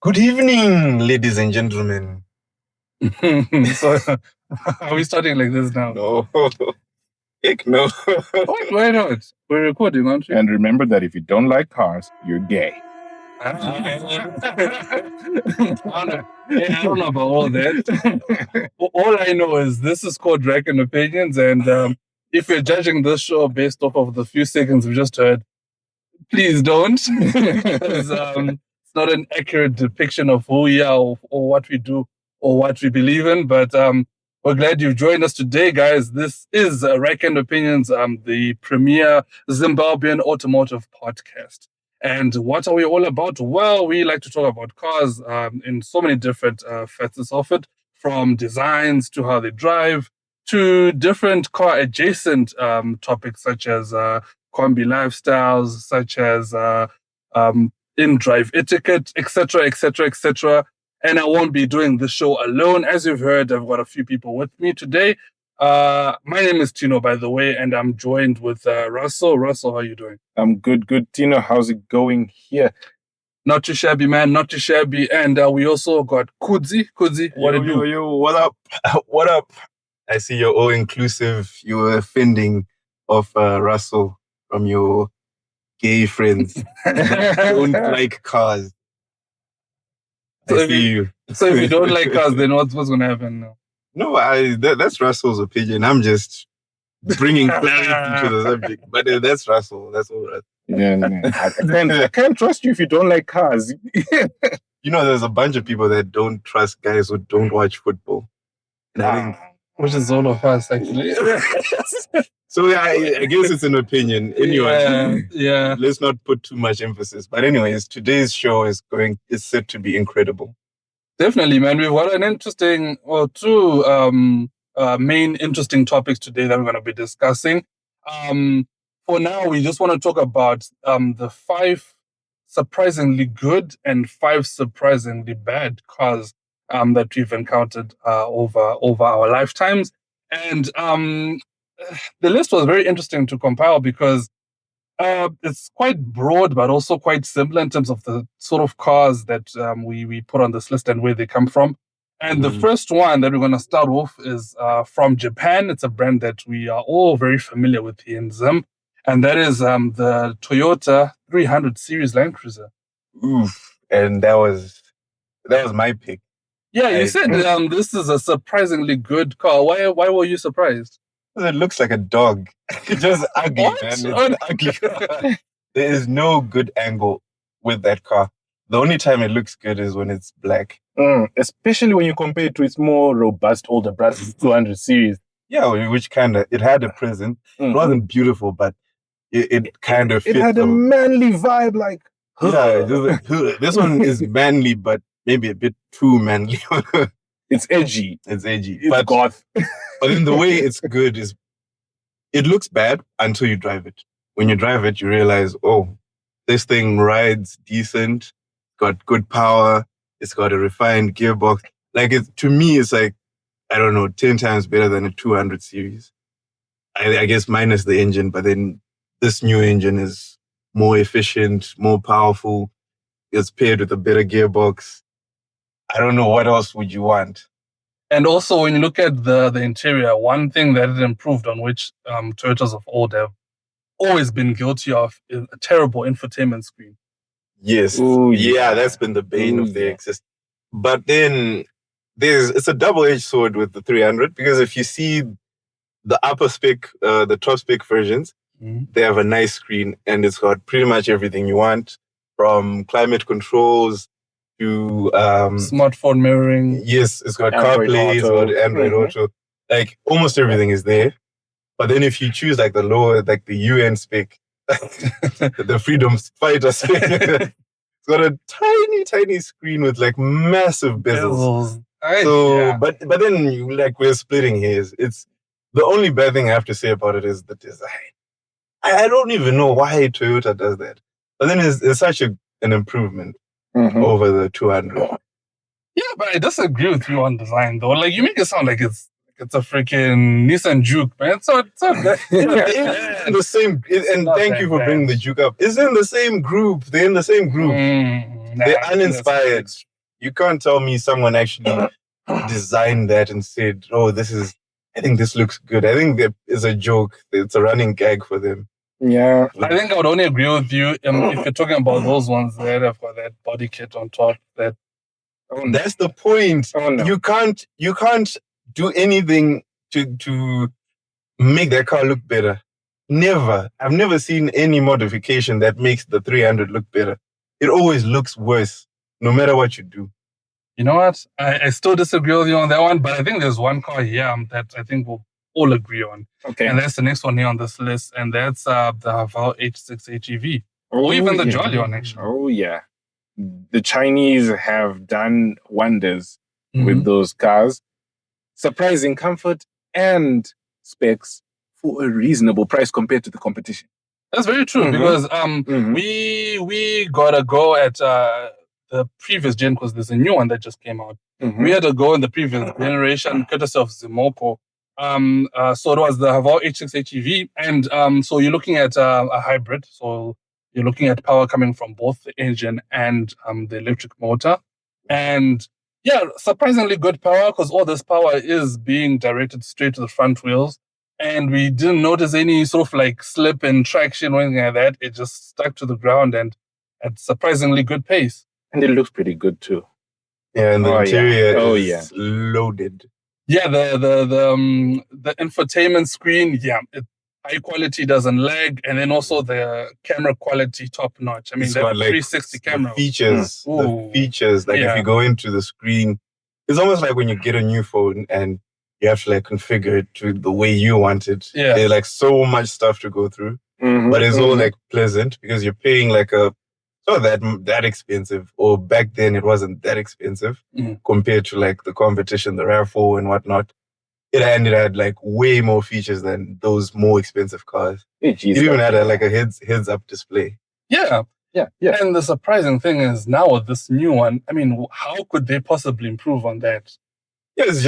Good evening, ladies and gentlemen. So, are we starting like this now? No. Heck no. What? Why not? We're recording, aren't we? And remember that if you don't like cars, you're gay. I don't know about all that. All I know is this is called Rack O-pinions, and if you're judging this show based off of the few seconds we just heard, please don't. Because it's not an accurate depiction of who we are or what we do or what we believe in. But we're glad you've joined us today, guys. This is Rack O-pinions, the premier Zimbabwean automotive podcast. And what are we all about? Well, we like to talk about cars in so many different facets of it, from designs to how they drive to different car adjacent topics such as combi lifestyles, such as in-drive etiquette, etc., etc., etc. And I won't be doing this show alone. As you've heard, I've got a few people with me today. My name is Tino, by the way, and I'm joined with Rassel. Rassel, how are you doing? I'm good. Tino, how's it going here? Not too shabby, man. Not too shabby. And we also got Kudzi. Kudzi, what do you do? Yo, what up? What up? I see you're all inclusive. You're offending of Rassel from your gay friends that don't like cars. So I see you. So if you don't like cars, then what's going to happen now? No, that's Rassel's opinion. I'm just bringing clarity to the subject. But that's Rassel. That's all right. I can't trust you if you don't like cars. You know, there's a bunch of people that don't trust guys who don't watch football. And I think, which is all of us, actually. so yeah, I guess it's an opinion. Anyway, yeah. Let's not put too much emphasis. But anyways, today's show is set to be incredible. Definitely, man. We've got an interesting, or two main interesting topics today that we're going to be discussing. For now, we just want to talk about the 5 surprisingly good and 5 surprisingly bad cars that we've encountered over our lifetimes. And the list was very interesting to compile because it's quite broad, but also quite similar in terms of the sort of cars that we put on this list and where they come from. And the first one that we're going to start off is from Japan. It's a brand that we are all very familiar with here in Zim. And that is the Toyota 300 series Land Cruiser. Oof. And that was my pick. Yeah, you said this is a surprisingly good car. Why were you surprised? It looks like a dog. It's just ugly, What? man. It's an ugly car. There is no good angle with that car. The only time it looks good is when it's black. Especially when you compare it to its more robust older brother, 200 series. Yeah, which kind of, it had a presence. It wasn't beautiful, but it kind of fit. It had a manly vibe, like... Yeah, this one is manly, but maybe a bit too manly. It's edgy. It's edgy. It's goth. But in the way it's good is, it looks bad until you drive it. When you drive it, you realize, oh, this thing rides decent, got good power, it's got a refined gearbox. Like, to me, it's like, I don't know, 10 times better than a 200 series. I guess minus the engine, but then this new engine is more efficient, more powerful. It's paired with a better gearbox. I don't know, what else would you want? And also, when you look at the interior, one thing that it improved on, which Toyotas of old have always been guilty of, is a terrible infotainment screen. Yes. Ooh, yeah, that's been the bane of their existence. But then it's a double-edged sword with the 300, because if you see the upper spec, the top spec versions, they have a nice screen and it's got pretty much everything you want, from climate controls to smartphone mirroring. Yes, it's got Android CarPlay, it's Auto. got Android Auto. Like, almost everything is there. But then if you choose like the lower, like the UN spec, the Freedom Fighter spec, it's got a tiny screen with like massive bezels. But then we're splitting hairs. It's the only bad thing I have to say about it is the design. I don't even know why Toyota does that. But then it's such an improvement over the 200. Yeah, but I disagree with you on design, though. Like, you make it sound like it's a freaking Nissan Juke, man. It's not that. It's in the same. And thank you for bringing the Juke up. It's in the same group. They're in the same group. They're uninspired. You can't tell me someone actually designed that and said, "Oh, I think this looks good." I think that is a joke. It's a running gag for them. Yeah. I think I would only agree with you if you're talking about those ones that have got that body kit on top. That's the point. Oh, no. You can't do anything to make that car look better. Never. I've never seen any modification that makes the 300 look better. It always looks worse, no matter what you do. You know what? I still disagree with you on that one, but I think there's one car here that I think we'll all agree on. Okay. And that's the next one here on this list, and that's the Haval H6 HEV. Or even the Jolly one, actually. Oh, yeah. The Chinese have done wonders with those cars. Surprising comfort and specs for a reasonable price compared to the competition. That's very true, because we got a go at the previous gen, because there's a new one that just came out. We had a go in the previous generation, courtesy of Zimbabwe. So it was the Haval H6 HEV, and so you're looking at a hybrid. So you're looking at power coming from both the engine and the electric motor, and yeah, surprisingly good power, because all this power is being directed straight to the front wheels. And we didn't notice any sort of like slip in traction or anything like that. It just stuck to the ground and at surprisingly good pace. And it looks pretty good too. Yeah, and the interior is loaded. Yeah, the infotainment screen, high quality, doesn't lag, and then also the camera quality top notch. I mean, It's that got, 360 camera. The features, like if you go into the screen, it's almost like when you get a new phone and you have to like configure it to the way you want it. Yeah. There's like so much stuff to go through, but it's all like pleasant because you're paying like not that expensive, or back then it wasn't that expensive compared to like the competition, the RAV4 and whatnot. It had like way more features than those more expensive cars. It even had a heads up display. Yeah. Yeah. And the surprising thing is now with this new one, I mean, how could they possibly improve on that? Yeah, they're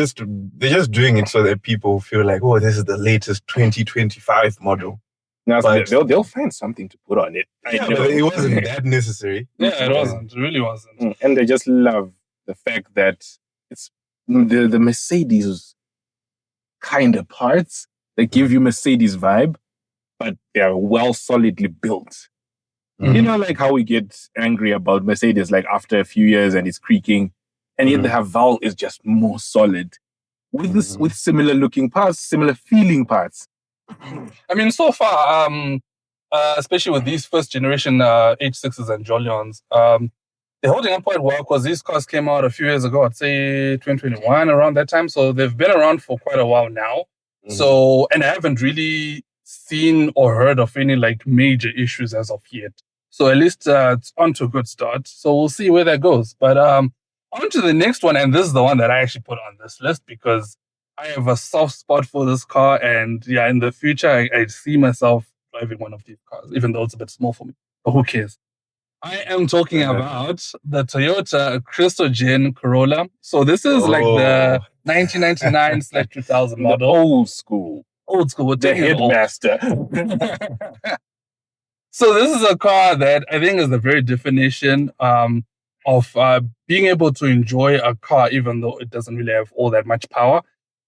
just doing it so that people feel like, oh, this is the latest 2025 model. Now, they'll find something to put on it. But it wasn't that necessary. Yeah, it wasn't. It really wasn't. And they just love the fact that it's the Mercedes kind of parts that give you Mercedes vibe, but they're well solidly built. You know, like how we get angry about Mercedes, like after a few years and it's creaking, and yet the Haval is just more solid with similar looking parts, similar feeling parts. I mean, so far, especially with these first generation H6s and Jolions, they're holding up quite well, because these cars came out a few years ago, I'd say 2021, around that time. So they've been around for quite a while now. So, and I haven't really seen or heard of any like major issues as of yet. So at least it's on to a good start. So we'll see where that goes. But on to the next one, and this is the one that I actually put on this list because I have a soft spot for this car, and yeah, in the future, I see myself driving one of these cars, even though it's a bit small for me. But who cares? I am talking about the Toyota Cristogen Corolla. So this is like the 1999/2000 model. Old school. The headmaster. So this is a car that I think is the very definition of being able to enjoy a car, even though it doesn't really have all that much power.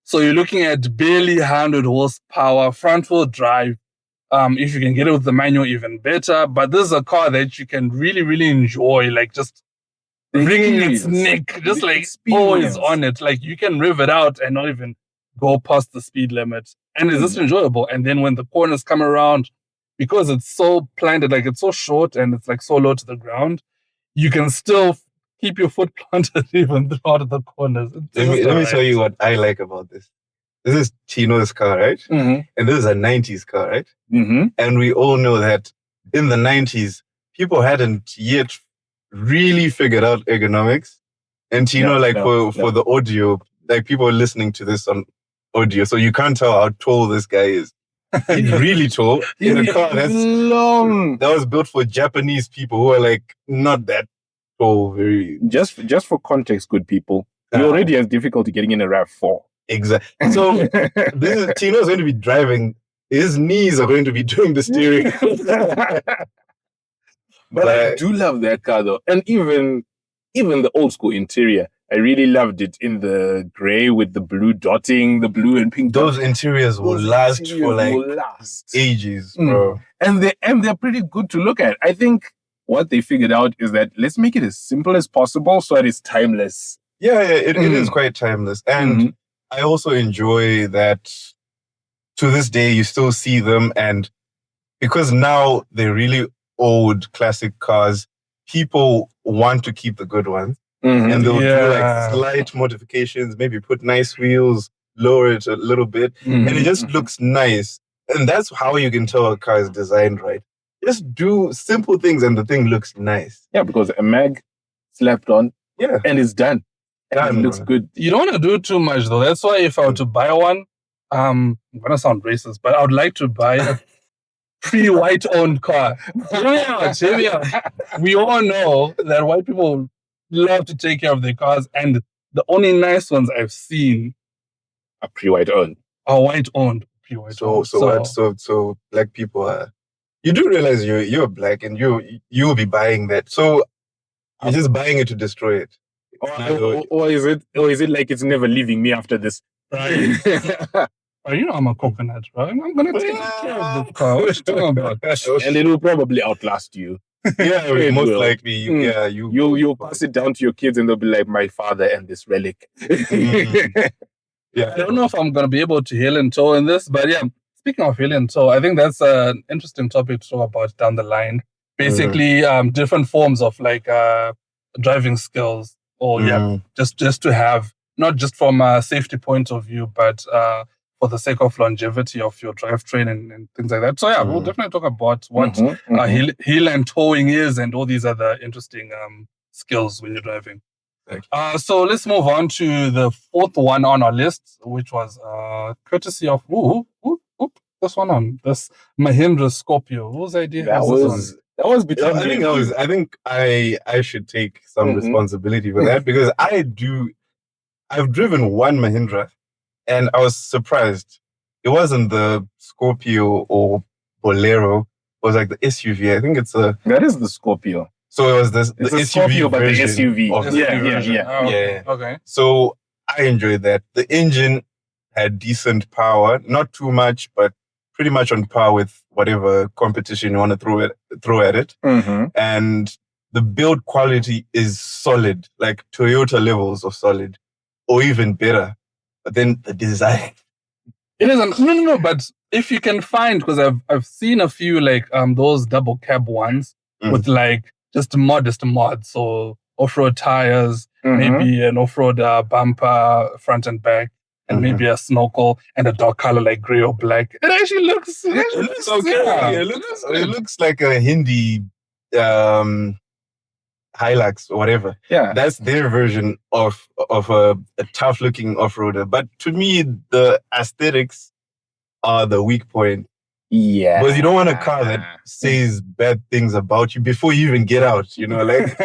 So you're looking at barely 100 horsepower, front-wheel drive. If you can get it with the manual, even better. But this is a car that you can really, really enjoy, like just wringing its neck, just like always on it. Like you can rev it out and not even go past the speed limit. And it's just enjoyable. And then when the corners come around, because it's so planted, like it's so short and it's like so low to the ground, you can still keep your foot planted even throughout the corners. Let me tell you what I like about this. This is Tino's car, right? And this is a 90s car, right? And we all know that in the 90s, people hadn't yet really figured out ergonomics. And Tino, for the audio, like people are listening to this on audio, so you can't tell how tall this guy is. He's really tall in a car that's long. That was built for Japanese people who are like not that tall. Very just for context, good people. You already have difficulty getting in a RAV4. Exactly. So Tino's going to be driving. His knees are going to be doing the steering. But I do love that car though, and even even the old school interior. I really loved it in the gray with the blue dotting, the blue and pink. Those interiors will Those last interiors for like will last. ages, bro. And they're pretty good to look at. I think what they figured out is that let's make it as simple as possible so that it's timeless. Yeah, it is quite timeless. And I also enjoy that to this day you still see them, and because now they're really old classic cars, people want to keep the good ones. And they'll do like slight modifications, maybe put nice wheels, lower it a little bit, and it just looks nice. And that's how you can tell a car is designed right. Just do simple things and the thing looks nice. Yeah, because a mag slapped on, and it's done. And it looks good. You don't want to do too much though. That's why if I were to buy one, I'm gonna sound racist, but I would like to buy a pre-white owned car. We all know that white people love to take care of their cars, and the only nice ones I've seen are pre-white owned. Are white owned. Pre-white owned. So black people are. You do realize you're black, and you'll be buying that. So you're just buying it to destroy it. Or is it like it's never leaving me after this? Right. I'm a coconut, right? I'm gonna take care of the car. What you talking about? And it will probably outlast you. Yeah, most likely. You'll pass it down to your kids, and they'll be like, my father and this relic. Yeah, I don't know if I'm gonna be able to heel and toe in this, but yeah. Speaking of heel and toe, I think that's an interesting topic to talk about down the line. Basically, different forms of like driving skills, or just to have, not just from a safety point of view, but for the sake of longevity of your drivetrain and things like that. So yeah, we'll definitely talk about what heel and towing is and all these other interesting skills when you're driving. So let's move on to the fourth one on our list, which was courtesy of this one on this Mahindra Scorpio. Whose idea was this? That was between. I think I should take some responsibility for that, because I've driven one Mahindra, and I was surprised. It wasn't the Scorpio or Bolero. It was like the SUV. I think that is the Scorpio. So it was the SUV Scorpio, but the SUV. Yeah. Okay. So I enjoyed that. The engine had decent power, not too much, but pretty much on par with whatever competition you want to throw at it. And the build quality is solid, like Toyota levels of solid, or even better. But then the design. It isn't. No. But if you can find, because I've seen a few like those double cab ones with like just modest mods, so off-road tires, maybe an off-road bumper front and back, and maybe a snorkel and a dark color like gray or black. It actually looks okay. Yeah. It looks like a Hindi Hilux or whatever. Yeah, that's their version of a tough-looking off-roader. But to me, the aesthetics are the weak point. Yeah, because you don't want a car that says bad things about you before you even get out. Like.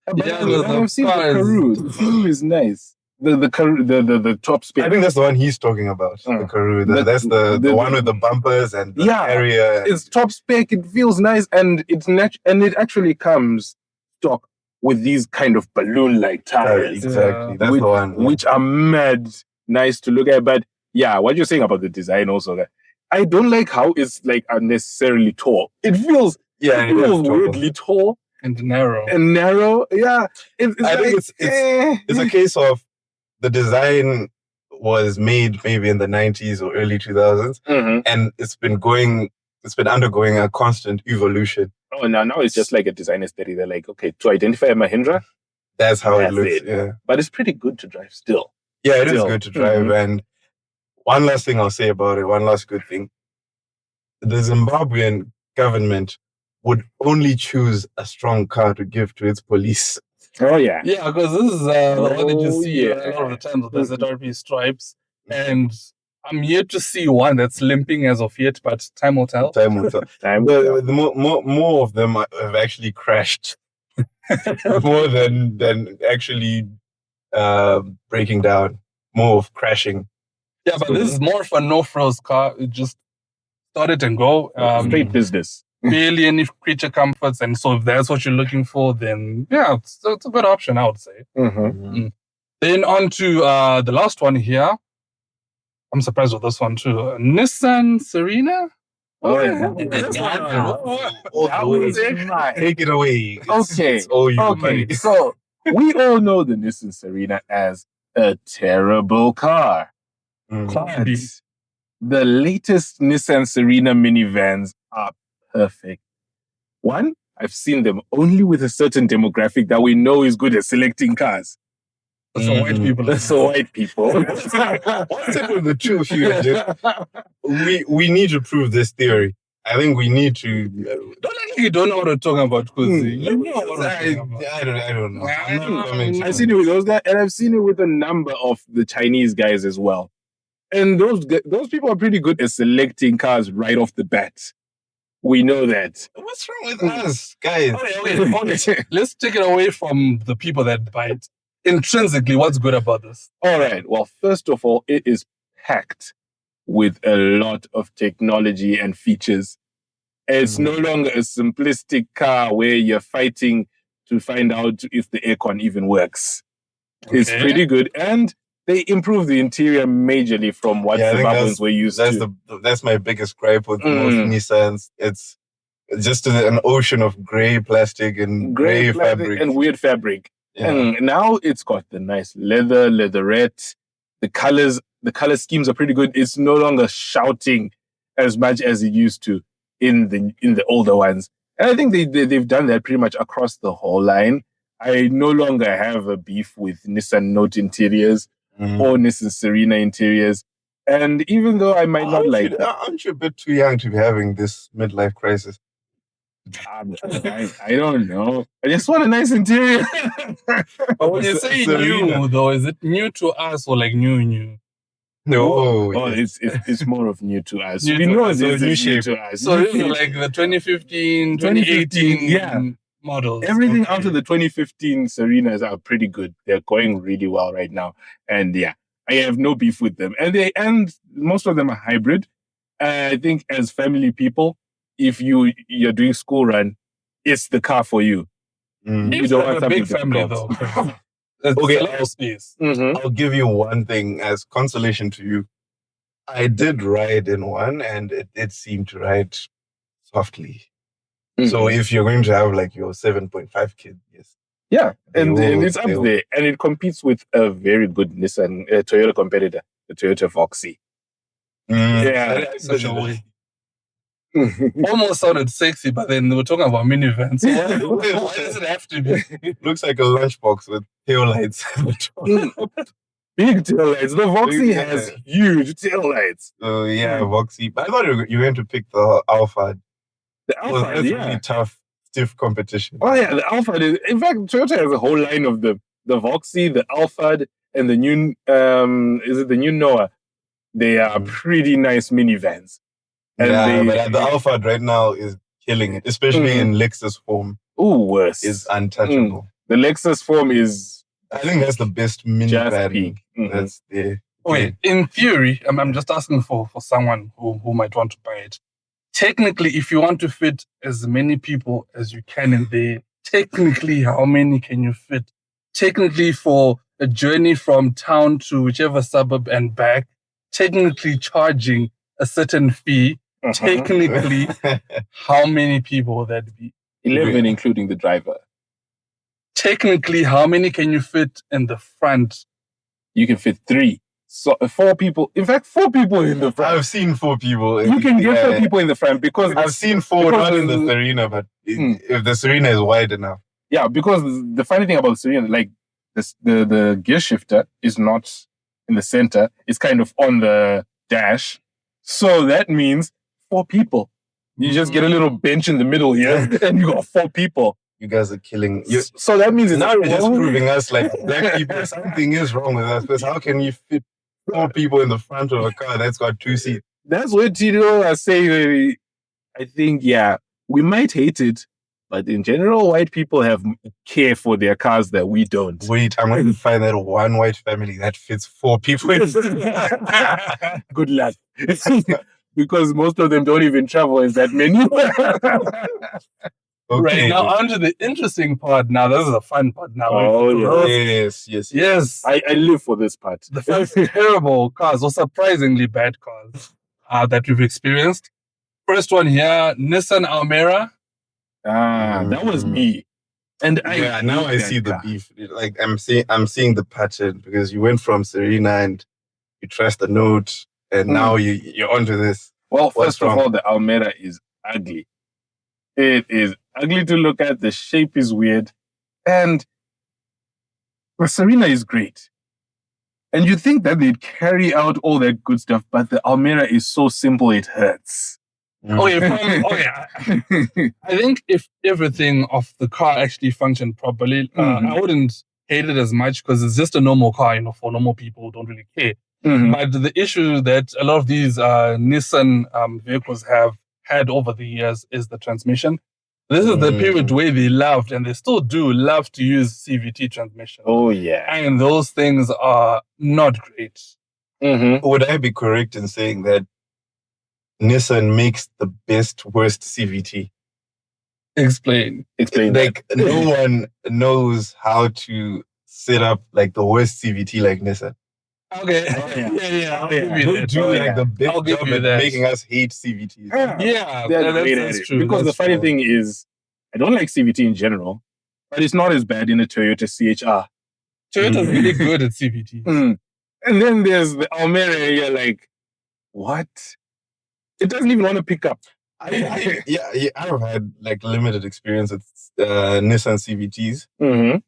I've seen the Karoo. The Karoo is nice. The top spec. I think that's the one he's talking about. The Karoo. That's the one with the bumpers and the area. It's top spec. It feels nice, and it actually comes stock with these kind of balloon-like tires. Exactly. That's the one. Which are mad nice to look at. But yeah, what you're saying about the design also, I don't like how it's like unnecessarily tall. It feels weirdly tall and narrow. Yeah, I think it's a case of the design was made maybe in the 90s or early 2000s, and it's been undergoing a constant evolution. Oh, now it's just like a design aesthetic. They're like, okay, to identify a Mahindra, that's how it looks. Yeah, but it's pretty good to drive still. Yeah, it is good to drive. And one last thing I'll say about it, one last good thing. The Zimbabwean government would only choose a strong car to give to its police. Oh, yeah. Yeah, because this is what did you see a lot of the times with the ZRP stripes. And I'm yet to see one that's limping as of yet, but time will tell. More of them have actually crashed. More than actually breaking down. More of crashing. Yeah, but this is more of a no-frills car. It just start it and go. Straight business. barely any creature comforts. And so if that's what you're looking for, then yeah, it's a good option, I would say. Then on to the last one here. I'm surprised with this one too. Nissan Serena? Oh, yeah. Take it away. Okay. It's all you, Okay, money. so we all know the Nissan Serena as a terrible car. But the latest Nissan Serena minivans are perfect. One, I've seen them only with a certain demographic that we know is good at selecting cars. So white people. So white people. What's it with the two of you? We need to prove this theory. I think we need to. Don't like you don't know what we're talking about, Kudzi. You know what we're talking about. I don't know. I'm not commenting. I've seen it with those guys, and I've seen it with a number of the Chinese guys as well. And those people are pretty good at selecting cars right off the bat. We know that. What's wrong with us, guys? Okay. Let's take it away from the people that buy it. Intrinsically, what's good about this? All right. Well, first of all, it is packed with a lot of technology and features. It's no longer a simplistic car where you're fighting to find out if the aircon even works. Okay. It's pretty good. And they improve the interior majorly from what Zimbabweans were used to. That's my biggest gripe with most Nissans. It's just an ocean of gray plastic and gray fabric. And weird fabric. Yeah. And now it's got the nice leatherette. The color schemes are pretty good. It's no longer shouting as much as it used to in the older ones. And I think they've done that pretty much across the whole line. I no longer have a beef with Nissan Note interiors or Nissan Serena interiors. And even though I might not like that, aren't you a bit too young to be having this midlife crisis? I don't know. I just want a nice interior. But when you say new, though, is it new to us or like new? No, it's more of new to us. New we to know us, it's new shape to us. So it's like the 2015, 2018 models. Everything after the 2015 Serenas are pretty good. They're going really well right now. And yeah, I have no beef with them. And most of them are hybrid. I think as family people, if you're doing school run, it's the car for you. You don't want a big family though. Okay, space. I'll give you one thing as consolation to you. I did ride in one, and it seemed to ride softly. So if you're going to have like your 7.5 kid, yes. Yeah, and it's up there, and it competes with a very good Nissan Toyota competitor, the Toyota Voxy. Yeah, such a way. Almost sounded sexy, but then they were talking about minivans. Why does it have to be? It looks like a lunchbox with tail lights. Big tail lights. The Voxy has huge tail lights. Voxy. But I thought you were going to pick the Alphard. The Alphard, that's really tough, stiff competition. Oh yeah, the Alphard is. In fact, Toyota has a whole line of them: the Voxy, the Alphard, and the new. Is it the new Noah? They are pretty nice minivans. And but the Alphard right now is killing it, especially in Lexus form. Ooh, worse. Is untouchable. The Lexus form is... I think that's the best minivan. That's the... Wait, in theory, I'm just asking for someone who might want to buy it. Technically, if you want to fit as many people as you can in there, technically, how many can you fit? Technically, for a journey from town to whichever suburb and back, technically charging a certain fee, technically, how many people will that be? 11, including the driver. Technically, how many can you fit in the front? You can fit 3. So 4 people. In fact, 4 people in the front. I've seen 4 people. You can get 4 people in the front because I've seen 4 not in the Serena, but if the Serena is wide enough. Yeah, because the funny thing about the Serena, like the gear shifter is not in the center; it's kind of on the dash. So that means 4 people. You just get a little bench in the middle here, and you got 4 people. You guys are killing. So that means now you're just proving us like black people. Something is wrong with us. Because how can you fit 4 people in the front of a car that's got 2 seats? That's what Tino are saying. I think, we might hate it, but in general, white people have care for their cars that we don't. Wait, I'm going to find that one white family that fits 4 people. Good luck. because most of them don't even travel as that many. Right now, onto the interesting part. Now, this is a fun part. Now, Yes. I live for this part. The first terrible cars, or surprisingly bad cars, that we've experienced. First one here, Nissan Almera. That was me. And now I see the beef. Like I'm seeing the pattern, because you went from Serena and you trashed the Note, and now you're onto this. Well, first of all, the Almera is ugly. It is ugly to look at. The shape is weird. And the Serena is great. And you think that they'd carry out all that good stuff, but the Almera is so simple it hurts. I think if everything of the car actually functioned properly, I wouldn't hate it as much, because it's just a normal car, for normal people who don't really care. But the issue that a lot of these Nissan vehicles have had over the years is the transmission. This is the period where they loved, and they still do love, to use CVT transmission. Oh, yeah. And those things are not great. Would I be correct in saying that Nissan makes the worst CVT? Explain. Like, no one knows how to set up like the worst CVT like Nissan. Okay. They do like the best job at making us hate CVTs. They're great at it. True. Because the funny thing is, I don't like CVT in general, but it's not as bad in a Toyota CHR. Toyota's really good at CVT. And then there's the Almera, and you're like, what? It doesn't even want to pick up. I've had like limited experience with Nissan CVTs,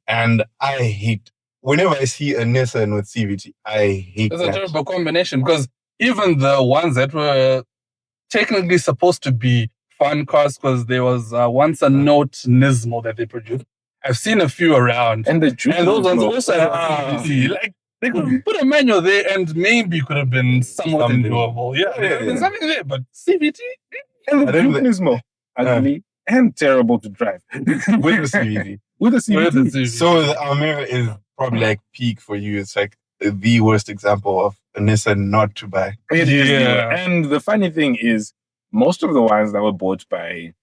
and I hate. Whenever I see a Nissan with CVT, I hate that. It's a terrible combination, because even the ones that were technically supposed to be fun cars, because there was once a Note Nismo that they produced. I've seen a few around. And those ones also have CVT. Like, they could put a manual there and maybe could have been somewhat enjoyable. There could have been something there, but CVT? And the Nismo, ugly and terrible to drive. With the CVT. With the CVT. So the Almera is probably like peak for you. It's like the worst example of a Nissan not to buy. And the funny thing is, most of the ones that were bought by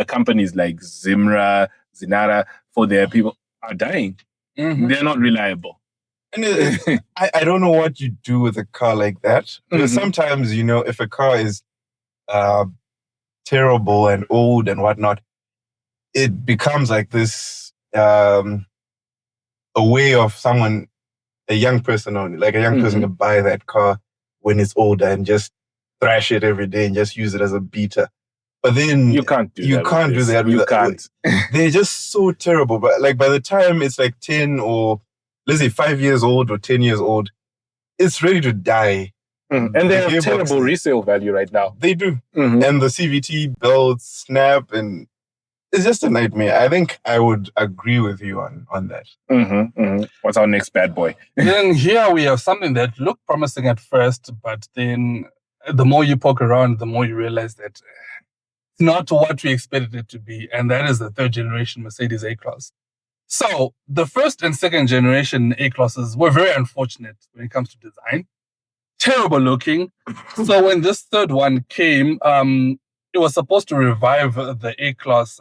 companies like Zimra, Zinara, for their people are dying. They're not reliable. And I don't know what you do with a car like that. Because sometimes, if a car is terrible and old and whatnot, it becomes like this a way of a young person only, like a young person to buy that car when it's older and just thrash it every day and just use it as a beater. But then you can't do that. You can't. They're just so terrible. But like by the time it's like 10 or let's say 5 years old or 10 years old, it's ready to die. And they have terrible resale value right now. They do. And the CVT belts snap, and it's just a nightmare. I think I would agree with you on that. What's our next bad boy? Then here we have something that looked promising at first, but then the more you poke around, the more you realize that it's not what we expected it to be. And that is the third generation Mercedes A-Class. So the first and second generation A-Classes were very unfortunate when it comes to design. Terrible looking. So when this third one came, it was supposed to revive the A-Class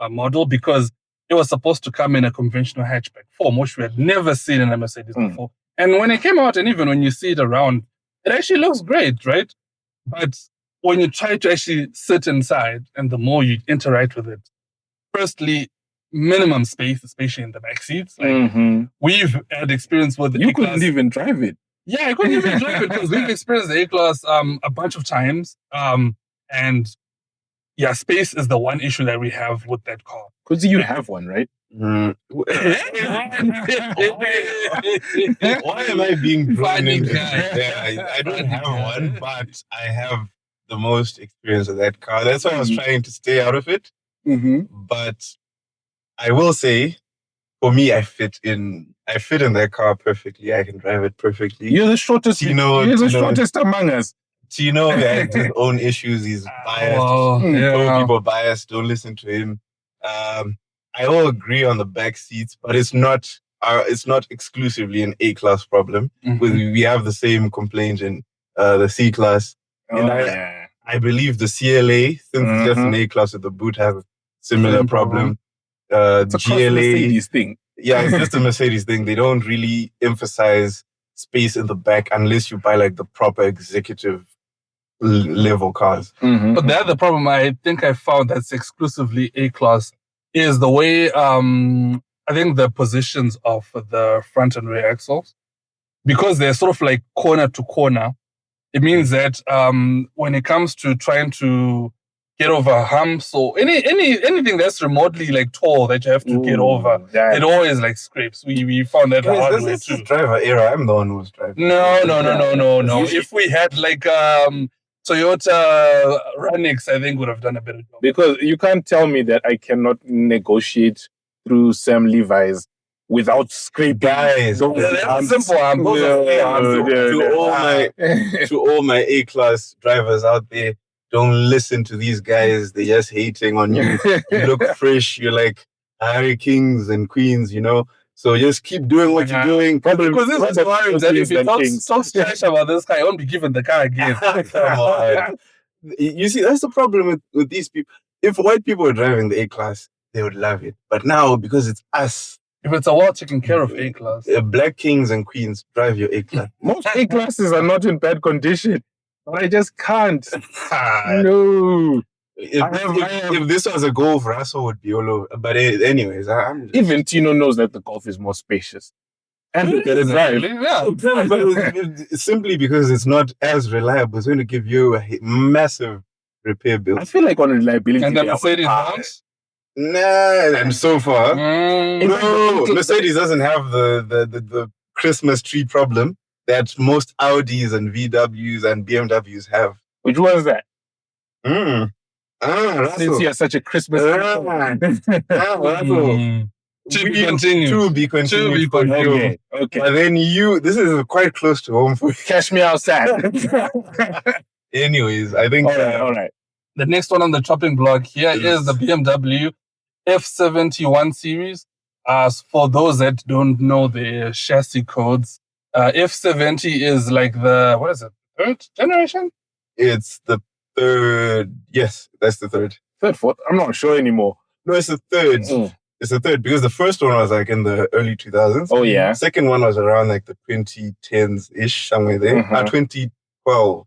model, because it was supposed to come in a conventional hatchback form, which we had never seen in a Mercedes before. And when it came out, and even when you see it around, it actually looks great, right? But when you try to actually sit inside, and the more you interact with it, firstly, minimum space, especially in the back seats. Like, we've had experience with the A-Class. Couldn't even drive it. Yeah, I couldn't even drive it, because we've experienced the A-Class a bunch of times. And yeah, space is the one issue that we have with that car. Kudzi, you have one, right? Why am I being drawn into that? I don't have one, but I have the most experience with that car. That's why I was trying to stay out of it. But I will say, for me, I fit in that car perfectly. I can drive it perfectly. You're the shortest. You're the shortest among us. Tino has his own issues. He's biased. People biased. Don't listen to him. I all agree on the back seats, but it's not exclusively an A-Class problem. We have the same complaint in the C-Class. And I believe the CLA, since it's just an A-class with the boot, has a similar Same problem. It's a cross GLA, Mercedes thing. yeah, it's just a Mercedes thing. They don't really emphasize space in the back unless you buy like the proper executive level cars. But the other problem I think I found that's exclusively A-class is the way I think the positions of the front and rear axles, because they're sort of like corner to corner. It means that when it comes to trying to get over humps or anything that's remotely like tall that you have to get over, it always like scrapes. We found that hard way It's too. just driver error. I'm the one who's driving. No. If we had like Toyota Ranix, I think would have done a better job. Because you can't tell me that I cannot negotiate through Sam Levi's without scraping. Guys, That's simple. To all my A-class drivers out there, don't listen to these guys. They're just hating on you. You look fresh. You're like Harry Kings and Queens, you know. So just keep doing what you're doing. Because this is worried that if he talks trash about this guy, I won't be given the car again. Come on. You see, that's the problem with these people. If white people were driving the A-class, they would love it. But now, because it's us, if it's a well taken care of A-class, black kings and queens drive your A-class. Most A-classes are not in bad condition. But I just can't. No. If this was a Golf, Rassel would be all over. But anyways, even Tino knows that the Golf is more spacious. And you get it right. Yeah. Simply because it's not as reliable, it's going to give you a massive repair bill. I feel like on reliability. And the Mercedes house? Nah, and so far, no, Mercedes doesn't have the Christmas tree problem that most Audis and VWs and BMWs have. Which one is that? Since you are such a Christmas To be continued. Okay. But then this is quite close to home for you. Catch me outside. Anyways, I think... All right. The next one on the chopping block here is the BMW F71 series. For those that don't know the chassis codes, F70 is like third generation? It's the third. Yes, that's the third. Third, fourth? I'm not sure anymore. No, it's the third. It's the third because the first one was like in the early 2000s. Oh, yeah. The second one was around like the 2010s-ish, somewhere there. 2012.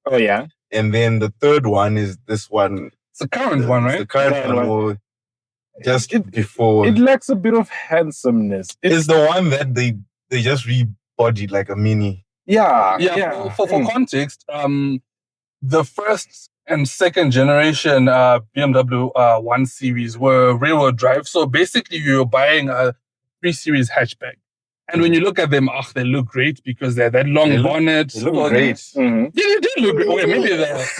Oh, yeah. And then the third one is this one. It's the current one, right? The current one. Just before. It lacks a bit of handsomeness. It's the one that they just rebodied like a mini. Yeah. For context, the first and second generation BMW 1 Series were rear-wheel drive. So basically, you're buying a 3 Series hatchback. And when you look at them, they look great because they're that long bonnet. They look great. Yeah, they did look great. Okay,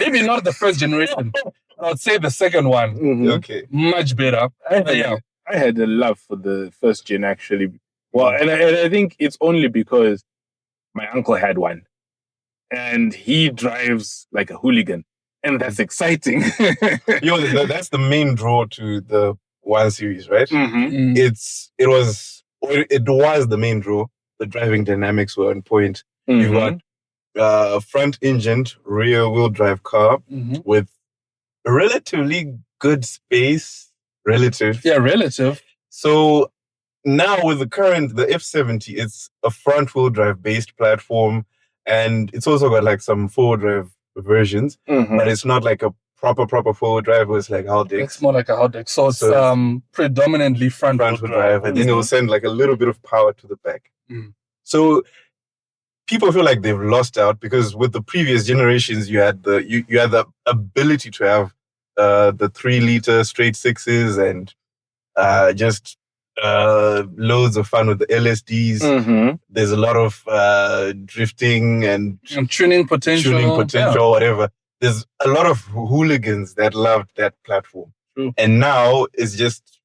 maybe not the first generation. I would say the second one. Okay. Much better. I had a love for the first gen, actually. Well, and I think it's only because my uncle had one. And he drives like a hooligan. And that's exciting. That's the main draw to the 1 Series, right? It was the main draw. The driving dynamics were on point. You've got front-engined, rear-wheel drive car with relatively good space. Relative. Yeah, relative. So now with the F70, it's a front-wheel drive based platform. And it's also got like some four-wheel drive versions. But it's not like a proper four-wheel drive. It's like hot deck. It's more like a hot deck. So it's predominantly front-wheel drive. And then it will send like a little bit of power to the back. So people feel like they've lost out because with the previous generations, you had the ability to have the 3-liter straight sixes and just loads of fun with the LSDs. There's a lot of drifting and tuning potential, whatever. There's a lot of hooligans that loved that platform. And now it's just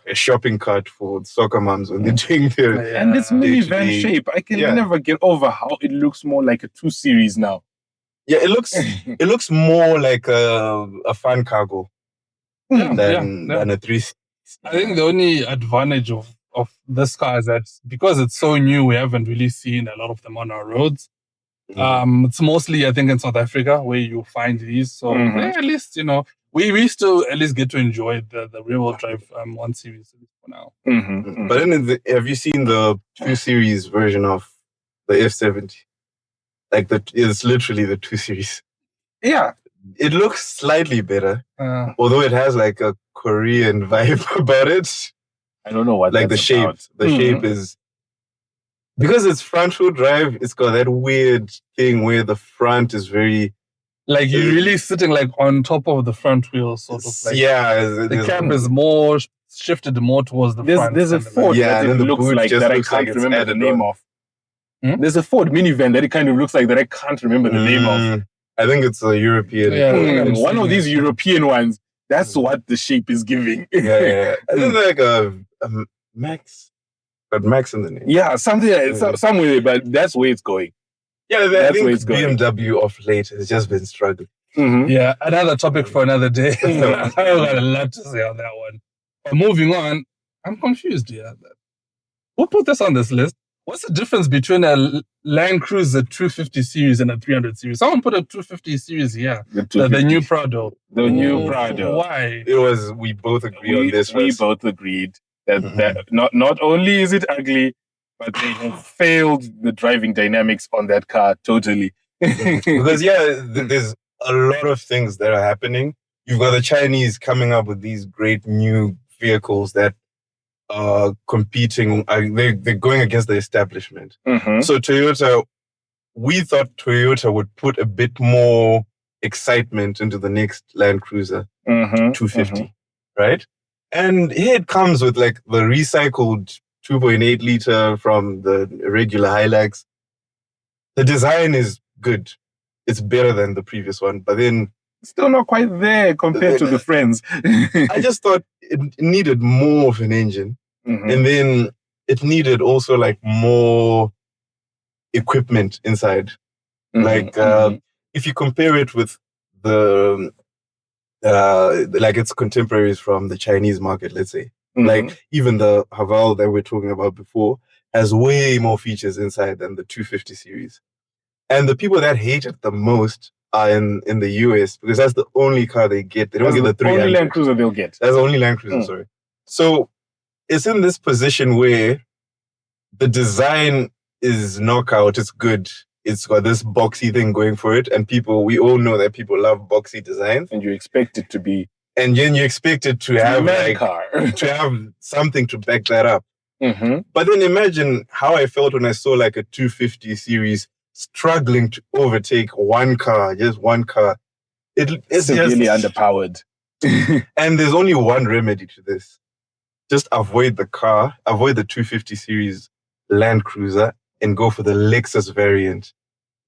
a shopping cart for soccer moms when they're doing their... And this minivan shape, I can never get over how it looks more like a 2 Series now. Yeah, it looks more like a fun cargo than a 3 Series. I think the only advantage of this car is that because it's so new, we haven't really seen a lot of them on our roads. It's mostly, I think, in South Africa where you find these. So at least, we still at least get to enjoy the rear-wheel drive 1 series for now. But then, have you seen the 2 series version of the F70? Like it's literally the 2 series. Yeah. It looks slightly better, although it has like a Korean vibe about it. I don't know what like the shape. about. The shape is because it's front-wheel drive. It's got that weird thing where the front is very like you're really sitting like on top of the front wheel, sort of like the cab is more shifted more towards the front. There's a Ford that it looks like that I can't remember the name of. There's a Ford minivan that it kind of looks like that I can't remember the name of. I think it's a European. One of these European ones. That's what the shape is giving. Yeah. I think like a Max. But Max in the name. Yeah, something somewhere, but that's where it's going. Yeah, I think BMW of late has just been struggling. Yeah, another topic for another day. I've got a lot to say on that one. But moving on, I'm confused here. Who put this on this list? What's the difference between a Land Cruiser 250 series and a 300 series? Someone put a 250 series here. The new Prado. The new Prado. Why? We both agree on this. We both agreed that not only is it ugly, but they have failed the driving dynamics on that car totally. Because there's a lot of things that are happening. You've got the Chinese coming up with these great new vehicles that are competing. They're going against the establishment. So Toyota, we thought Toyota would put a bit more excitement into the next Land Cruiser 250, right? And here it comes with like the recycled 2.8 liter from the regular Hilux. The design is good. It's better than the previous one, but then still not quite there compared to the friends. I just thought it needed more of an engine. And then it needed also like more equipment inside. Like if you compare it with the like its contemporaries from the Chinese market, let's say. Like even the Haval that we're talking about before has way more features inside than the 250 series. And the people that hate it the most are in the US because that's the only car they get. They don't get the 300. Only Land Cruiser they'll get. That's the only Land Cruiser, sorry. So it's in this position where the design is knockout. It's good. It's got this boxy thing going for it. And we all know that people love boxy designs. And you expect it to be. And then you expect it to have to have something to back that up. But then imagine how I felt when I saw like a 250 series struggling to overtake just one car. It's severely underpowered. And there's only one remedy to this. Just avoid the 250 series Land Cruiser and go for the Lexus variant.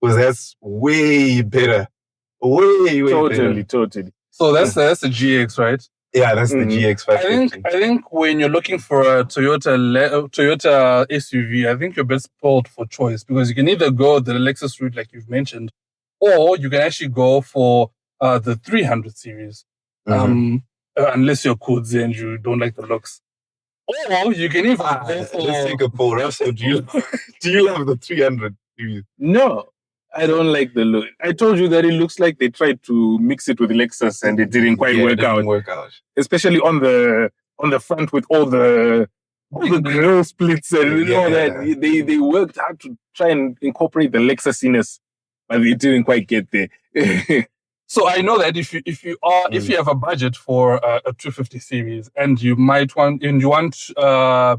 Because that's way better. Way better. Totally. So that's the GX, right? Yeah, that's the GX 550. I think when you're looking for a Toyota SUV, I think you're best spoiled for choice because you can either go the Lexus route, like you've mentioned, or you can actually go for the 300 series, unless you're Kudzi and you don't like the looks. Or you can even go for... Let's take a poll. Rassel, do you love the 300 series? No. I don't like the look. I told you that it looks like they tried to mix it with Lexus and it didn't quite work out. Especially on the front with all the grill splits and all that. They worked hard to try and incorporate the Lexusiness, but it didn't quite get there. So I know that if you have a budget for a 250 series and you want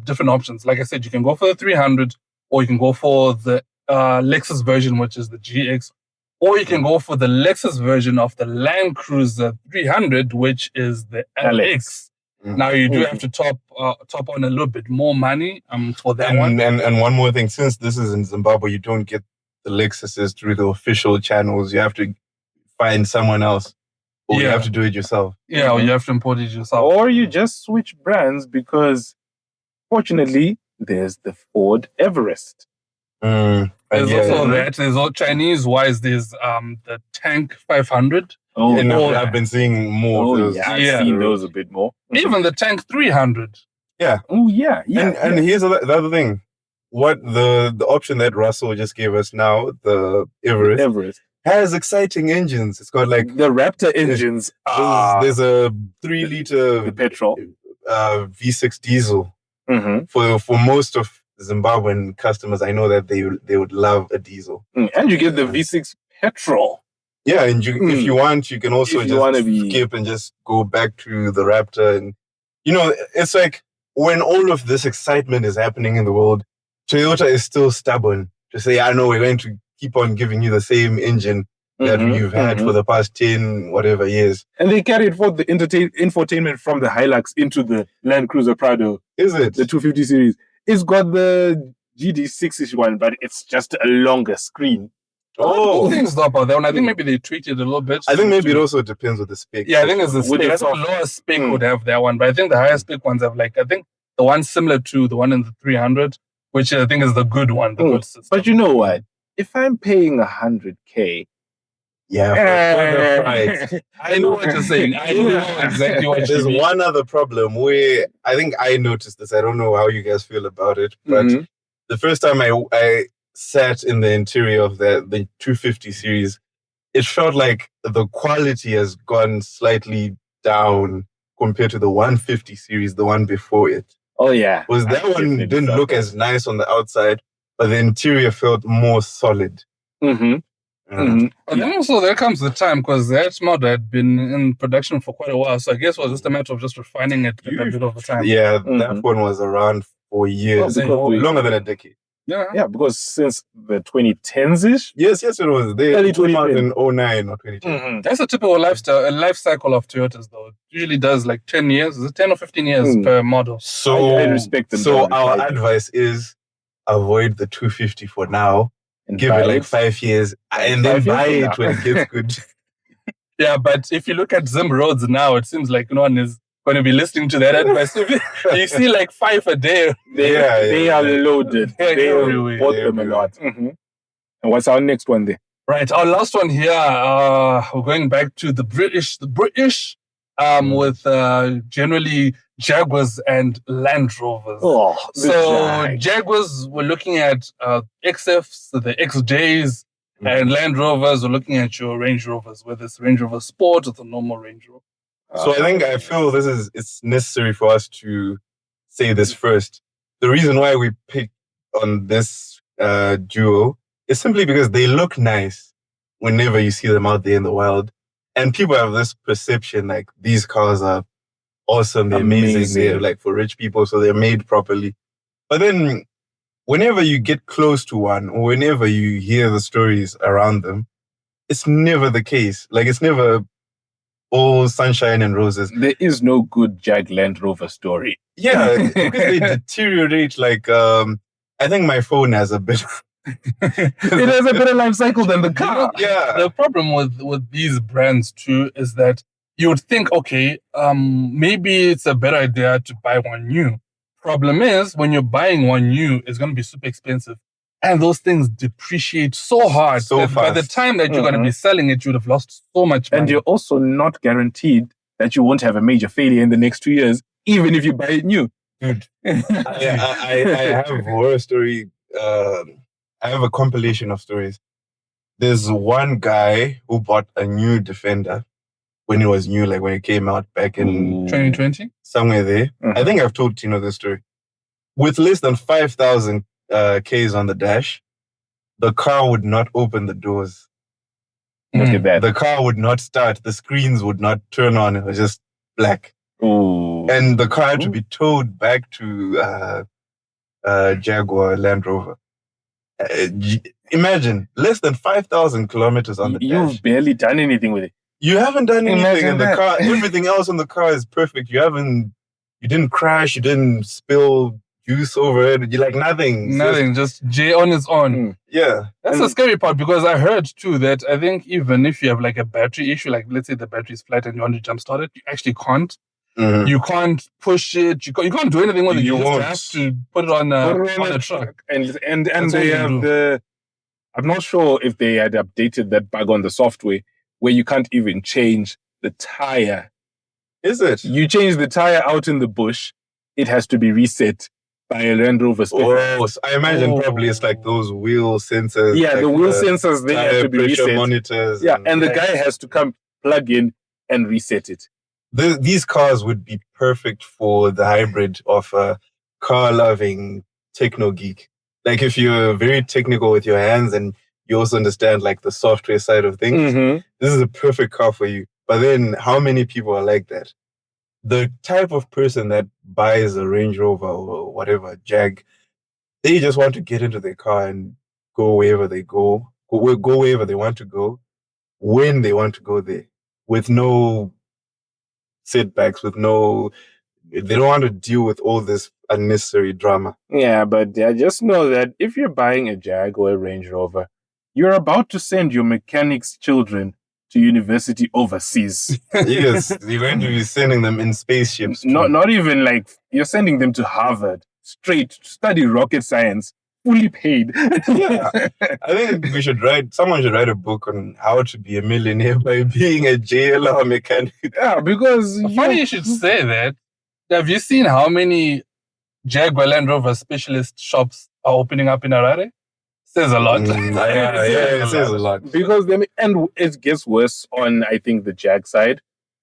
different options, like I said, you can go for the 300 or you can go for the Lexus version, which is the GX, or you can go for the Lexus version of the Land Cruiser 300, which is the LX. Now you do have to top on a little bit more money for that one. And one more thing, since this is in Zimbabwe, you don't get the Lexuses through the official channels. You have to find someone else, or you have to do it yourself. Yeah, or you have to import it yourself, or you just switch brands because, fortunately, there's the Ford Everest. There's also that. There's all Chinese-wise. There's the Tank 500. I've been seeing more of those. Yeah, I've seen those a bit more. Even the Tank 300. Yeah. Oh, yeah. And here's the other thing. what the option that Russell just gave us now, the Everest, has exciting engines. It's got like the Raptor engines. There's a 3-liter the petrol V6 diesel. Mm-hmm. For most of Zimbabwean customers, I know that they would love a diesel. And you get the V6 petrol. Yeah, and if you want, you can also skip and just go back to the Raptor. And, it's like when all of this excitement is happening in the world, Toyota is still stubborn to say, I know we're going to keep on giving you the same engine that we've had for the past 10 whatever years. And they carried forth the infotainment from the Hilux into the Land Cruiser Prado. Is it? The 250 series. It's got the GD6-ish one, but it's just a longer screen. Oh, things about that one. I think maybe they tweaked it a little bit. I think maybe it also depends with the spec. Yeah, I think it's the spec. I think the lower spec would have that one, but I think the higher spec ones have I think the one similar to the one in the 300, which I think is the good one. The good system. But you know what? If I'm paying 100K, I know what you're saying. I know exactly what There's one other problem where I think I noticed this. I don't know how you guys feel about it, but the first time I sat in the interior of the 250 series, it felt like the quality has gone slightly down compared to the 150 series, the one before it. Oh, yeah. Was that one didn't look as nice on the outside, but the interior felt more solid. But then also there comes the time, because that model had been in production for quite a while, so I guess it was just a matter of just refining it a bit of the time. Yeah, that one was around 4 years, longer than a decade. Yeah, because since the 2010s-ish? Yes, it was. They came out in 2009 or 2010. That's a typical life cycle of Toyotas, though. It usually does like 10 years. Is it 10 or 15 years per model? So I respect them. So our advice is avoid the 250 for now. And give it like 5 years and then buy it when it gets good. Yeah, but if you look at Zim roads now, it seems like no one is going to be listening to that advice. You see like 5 a day. They are loaded. They bought them a lot. And what's our next one there? Right, our last one here, we're going back to the British. With generally Jaguars and Land Rovers. Jaguars, we're looking at XFs, the XJs, and Land Rovers, we're looking at your Range Rovers, whether it's Range Rover Sport or the normal Range Rover. So I feel it's necessary for us to say this first. The reason why we picked on this duo is simply because they look nice whenever you see them out there in the wild. And people have this perception like these cars are awesome, they're amazing, they're like for rich people, so they're made properly. But then whenever you get close to one, or whenever you hear the stories around them, it's never the case. Like it's never all sunshine and roses. There is no good Jag Land Rover story. Yeah, because they deteriorate like, I think my phone has a bit it has a better life cycle than the car. Yeah. The problem with these brands too is that you would think, okay, maybe it's a better idea to buy one new. Problem is, when you're buying one new, it's going to be super expensive. And those things depreciate so hard. So that by the time that you're going to be selling it, you would have lost so much money. And you're also not guaranteed that you won't have a major failure in the next 2 years, even if you buy it new. Dude, I have a horror story. I have a compilation of stories. There's one guy who bought a new Defender when it was new, like when it came out back in 2020, somewhere there. I think I've told Tino this story. With less than 5,000 Ks on the dash, the car would not open the doors. Look at that. The car would not start. The screens would not turn on. It was just black. Ooh. And the car had to be towed back to Jaguar Land Rover. Imagine, less than 5,000 kilometers on the dash. You've barely done anything with it. You haven't done anything in the that. car. Everything else on the car is perfect. You didn't crash. You didn't spill juice over it. You like nothing. Nothing, just J on its own. Yeah. That's the scary part, because I heard too that I think even if you have like a battery issue, like let's say the battery is flat and you want to jumpstart it, you actually can't. You can't push it. You can't do anything with it. You just have to put it on a truck. And they have I'm not sure if they had updated that bug on the software where you can't even change the tire. Is it? You change the tire out in the bush, it has to be reset by a Land Rover Specialized. Oh, so I imagine probably it's like those wheel sensors. Yeah, like the wheel sensors, they have tire to be pressure reset. monitors. Yeah, and the Yes. guy has to come plug in and reset it. These cars would be perfect for the hybrid of a car-loving techno geek. Like if you're very technical with your hands and you also understand like the software side of things, Mm-hmm. this is a perfect car for you. But then how many people are like that? The type of person that buys a Range Rover or whatever, Jag, they just want to get into their car and go wherever they go wherever they want to go, when they want to go there, with no setbacks, they don't want to deal with all this unnecessary drama. Yeah, but just know that if you're buying a Jag or a Range Rover, you're about to send your mechanics' children to university overseas. Yes, you're going to be sending them in spaceships. Not even like you're sending them to Harvard straight to study rocket science, fully paid. Yeah. I think someone should write a book on how to be a millionaire by being a JLR mechanic. Yeah, because Funny you should say that. Have you seen how many Jaguar Land Rover specialist shops are opening up in Harare? Says a lot. Yeah, it says a lot. Because and it gets worse on, I think, the Jag side.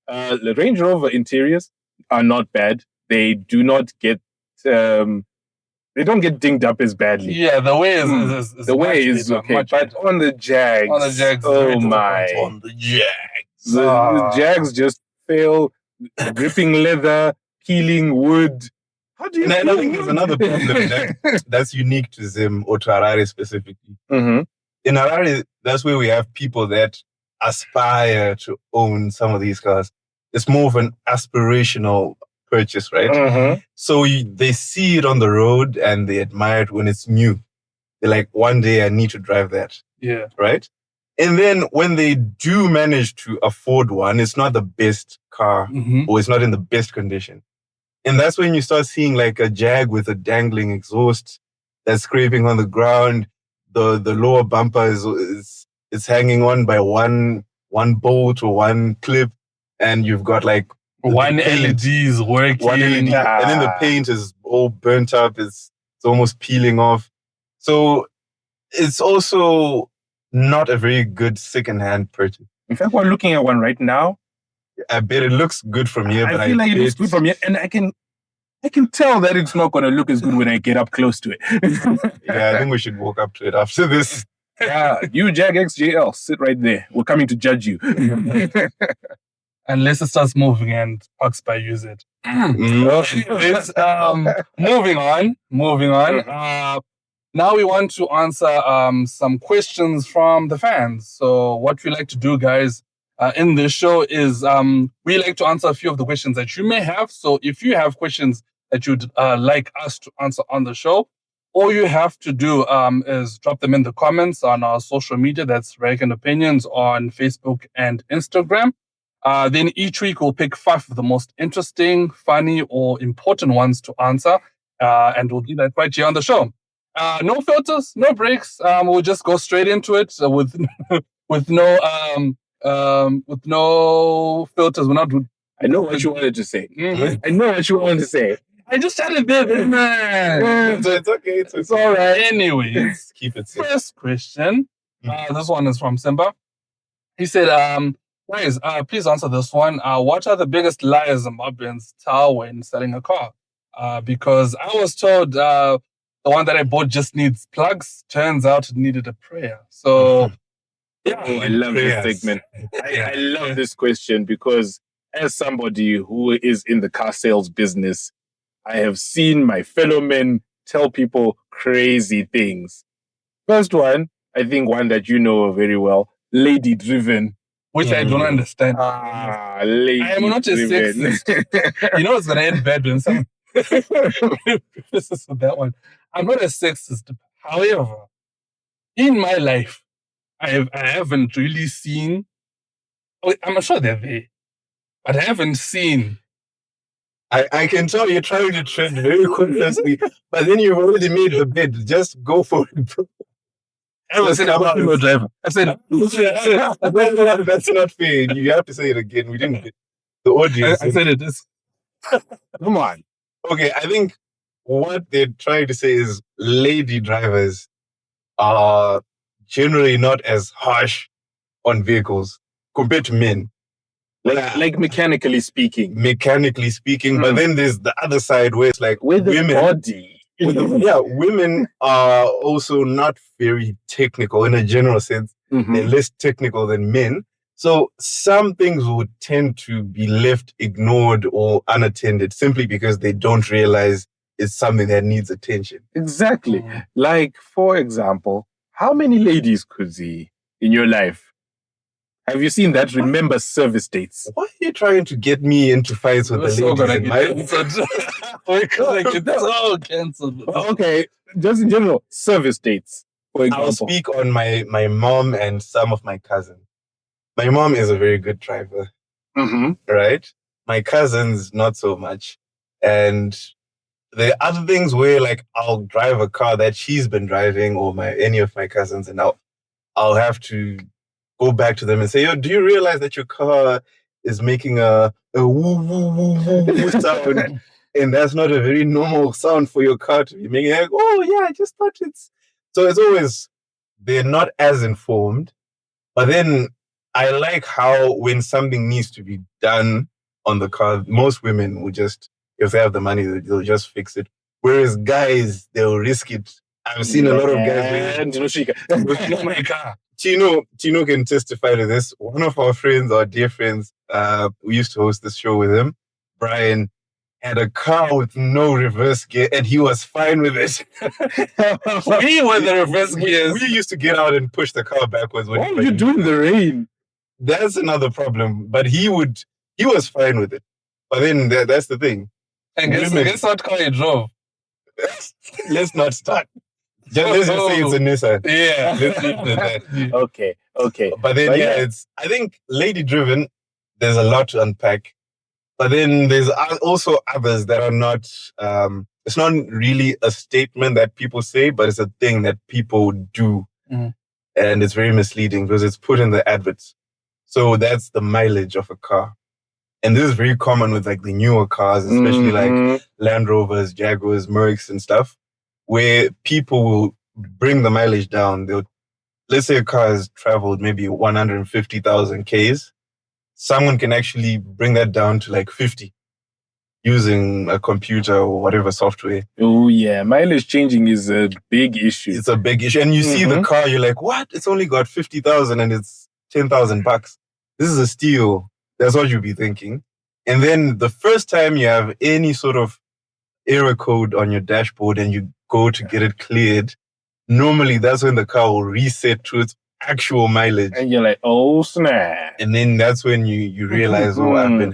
The Range Rover interiors are not bad. They do not get they don't get dinged up as badly. Yeah, the way is the way is better, okay, but better. on the Jags, On the Jags, oh my, on the Jags, the Jags just fail. Gripping leather, peeling wood. How do you? And I think there's another problem that's unique to Zim or to Harare specifically. Mm-hmm. In Harare, that's where we have people that aspire to own some of these cars. It's more of an aspirational purchase, right? Mm-hmm. So they see it on the road and they admire it when it's new. They're like, one day I need to drive that. Yeah. Right? And then when they do manage to afford one, it's not the best car or it's not in the best condition. And that's when you start seeing like a Jag with a dangling exhaust that's scraping on the ground. The lower bumper is hanging on by one bolt or one clip, and you've got like one LED is working. One LED, and then the paint is all burnt up. It's almost peeling off. So it's also not a very good second-hand purchase. In fact, we're looking at one right now. I bet it looks good from here, but I feel like it looks good from here, and I can tell that it's not going to look as good when I get up close to it. Yeah, I think we should walk up to it after this. Yeah, you Jag XJL, sit right there. We're coming to judge you. Unless it starts moving and Parks by use it. Moving on. Now we want to answer some questions from the fans. So what we like to do, guys, in this show is we like to answer a few of the questions that you may have. So if you have questions that you'd like us to answer on the show, all you have to do is drop them in the comments on our social media. That's Rack O-pinions on Facebook and Instagram. Then each week we'll pick 5 of the most interesting, funny, or important ones to answer. And we'll do that right here on the show. No filters, no breaks. We'll just go straight into it with no filters. We're not. I know what you wanted to say. Mm-hmm. I know what you wanted to say. I just had it there, man. It's okay. It's all right. Anyways, keep it safe. First question. This one is from Simba. He said, guys, please answer this one. What are the biggest lies Zimbabweans tell when selling a car? Because I was told the one that I bought just needs plugs. Turns out it needed a prayer. So, yeah. Oh, I love this segment. I love this question because as somebody who is in the car sales business, I have seen my fellow men tell people crazy things. First one, I think one that you know very well, lady driven. Which I don't understand. Lady I am not a sexist. You know it's going to end bad when someone prefaces with that one. I'm not a sexist. However, in my life, I haven't really seen, I'm sure they're there, but I haven't seen. I can tell you're trying to trend very consciously, but then you've already made the bid. Just go for it, bro. I said I'm a female driver. I said, that's not fair. You have to say it again. We didn't. The audience. I said it is. Come on. Okay, I think what they're trying to say is lady drivers are generally not as harsh on vehicles compared to men. Like mechanically speaking. But then there's the other side where it's like With the women, body. women are also not very technical in a general sense. They're less technical than men. So some things would tend to be left ignored or unattended simply because they don't realize it's something that needs attention. Exactly. Like, for example, how many ladies, Kudzi, in your life have you seen that remember service dates? Why are you trying to get me into fights with the ladies in my life? Cancelled. Okay, just in general, service dates, for example. I'll speak on my mom and some of my cousins. My mom is a very good driver, right? My cousins, not so much. And there are other things where, like, I'll drive a car that she's been driving or any of my cousins, and I'll have to go back to them and say, yo, do you realize that your car is making a woo, woo, woo, woo, woo sound? And that's not a very normal sound for your car to be making. Like, oh, yeah, I just thought it's... So it's always, they're not as informed. But then I like how when something needs to be done on the car, most women will just, if they have the money, they'll just fix it. Whereas guys, they'll risk it. I've seen a lot of guys my car. Tino can testify to this. One of our friends, our dear friends, we used to host this show with him. Brian had a car with no reverse gear, and he was fine with it. We were the reverse gears. We used to get out and push the car backwards. What would you do in the rain? That's another problem. But he was fine with it. But then that's the thing. And guess what car he drove? Let's not start. Let's just say it's a Nissan. Yeah. Let's leave it at that. Okay. But then, I think lady driven, there's a lot to unpack. But then there's also others that are not, it's not really a statement that people say, but it's a thing that people do. And it's very misleading because it's put in the adverts. So that's the mileage of a car. And this is very common with like the newer cars, especially like Land Rovers, Jaguars, Mercs and stuff, where people will bring the mileage down. Let's say a car has traveled maybe 150,000 Ks. Someone can actually bring that down to like 50 using a computer or whatever software. Oh, yeah. Mileage changing is a big issue. It's a big issue. And you see the car, you're like, what? It's only got 50,000 and it's 10,000 bucks. This is a steal. That's what you'll be thinking. And then the first time you have any sort of error code on your dashboard and you go to get it cleared, normally that's when the car will reset to its actual mileage. And you're like, oh, snap. And then that's when you realize, oh, I've been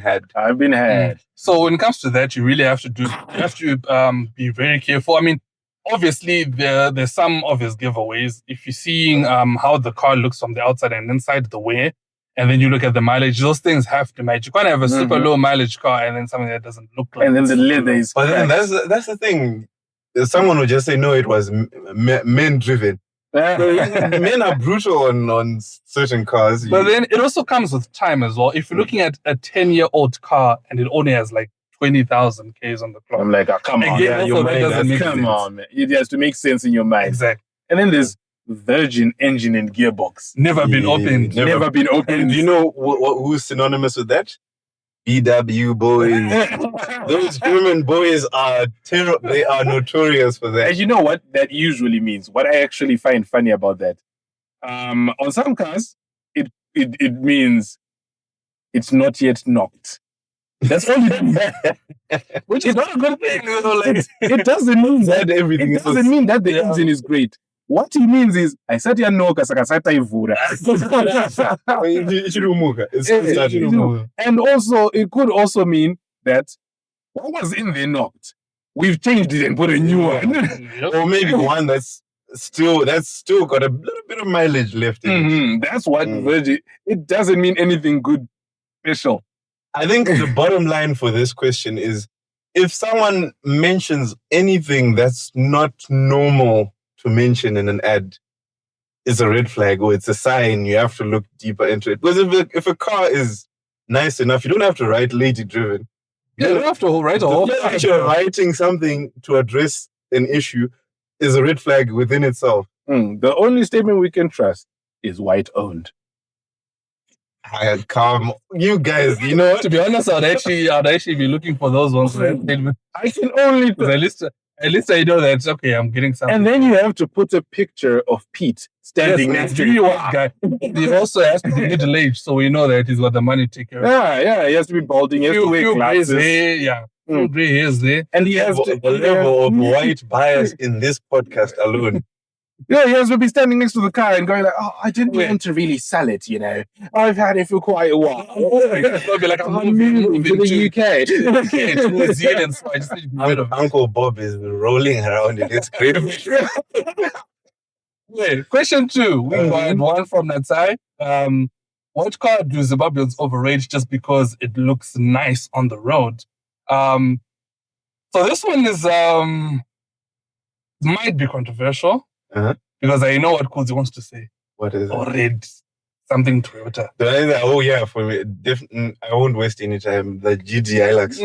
had. So when it comes to that, you really have to be very careful. I mean, obviously, there's some obvious giveaways. If you're seeing how the car looks from the outside and inside the wear, and then you look at the mileage, those things have to match. You can't have a super low mileage car and then something that doesn't look like. And then the leather is. But then that's the thing. Someone would just say, no, it was men driven. Men are brutal on certain cars. But then it also comes with time as well. If you're looking at a 10-year-old car and it only has like 20,000 Ks on the clock. I'm like, oh, come on. Again, your mind doesn't make sense. Come on, man. It has to make sense in your mind. Exactly. And then there's virgin engine and gearbox. Never been opened. Never been opened. And do you know who's synonymous with that? BW boys. Those German boys are terrible. They are notorious for that. And you know what that usually means? What I actually find funny about that? On some cars, it means it's not yet knocked. That's all it means. Which is not a good thing. You know, like, it doesn't mean that everything. It doesn't mean that the engine is great. What it means is, I said ya no kasakasata ivura. And also, it could also mean that what was in there knocked, we've changed it and put a new one. Or maybe one that's still got a little bit of mileage left in it. That's what virgin. It doesn't mean anything good special. I think the bottom line for this question is, if someone mentions anything that's not normal to mention in an ad, it's a red flag or it's a sign. You have to look deeper into it. Because if a car is nice enough, you don't have to write lady driven. Yeah, you don't have to write a whole The fact that you're writing something to address an issue is a red flag within itself. The only statement we can trust is white owned. Calm, you guys. You know what? To be honest, I'd actually be looking for those ones. I can only. At least I know that okay, I'm getting something. And then you have to put a picture of Pete standing next to you. Guy. He also has to be middle aged, so we know that he's got the money to take care of. Yeah, he has to be balding. He has to wear glasses. Few gray hairs there. And he has to. The level of white bias in this podcast alone. Yeah, he has to be standing next to the car and going like, "Oh, I didn't want to really sell it, you know. I've had it for quite a while. I'll be like, I'm moving to the UK. to New Zealand, so I just need to be rid of it. Uncle Bob is rolling around in his grave. Wait, question 2. We got one from Natsai. What car do Zimbabweans overrate just because it looks nice on the road? So this one is might be controversial because I know what Kudzi wants to say. What is it? Or red something Toyota. Oh yeah, for me, I won't waste any time. The GD Hilux,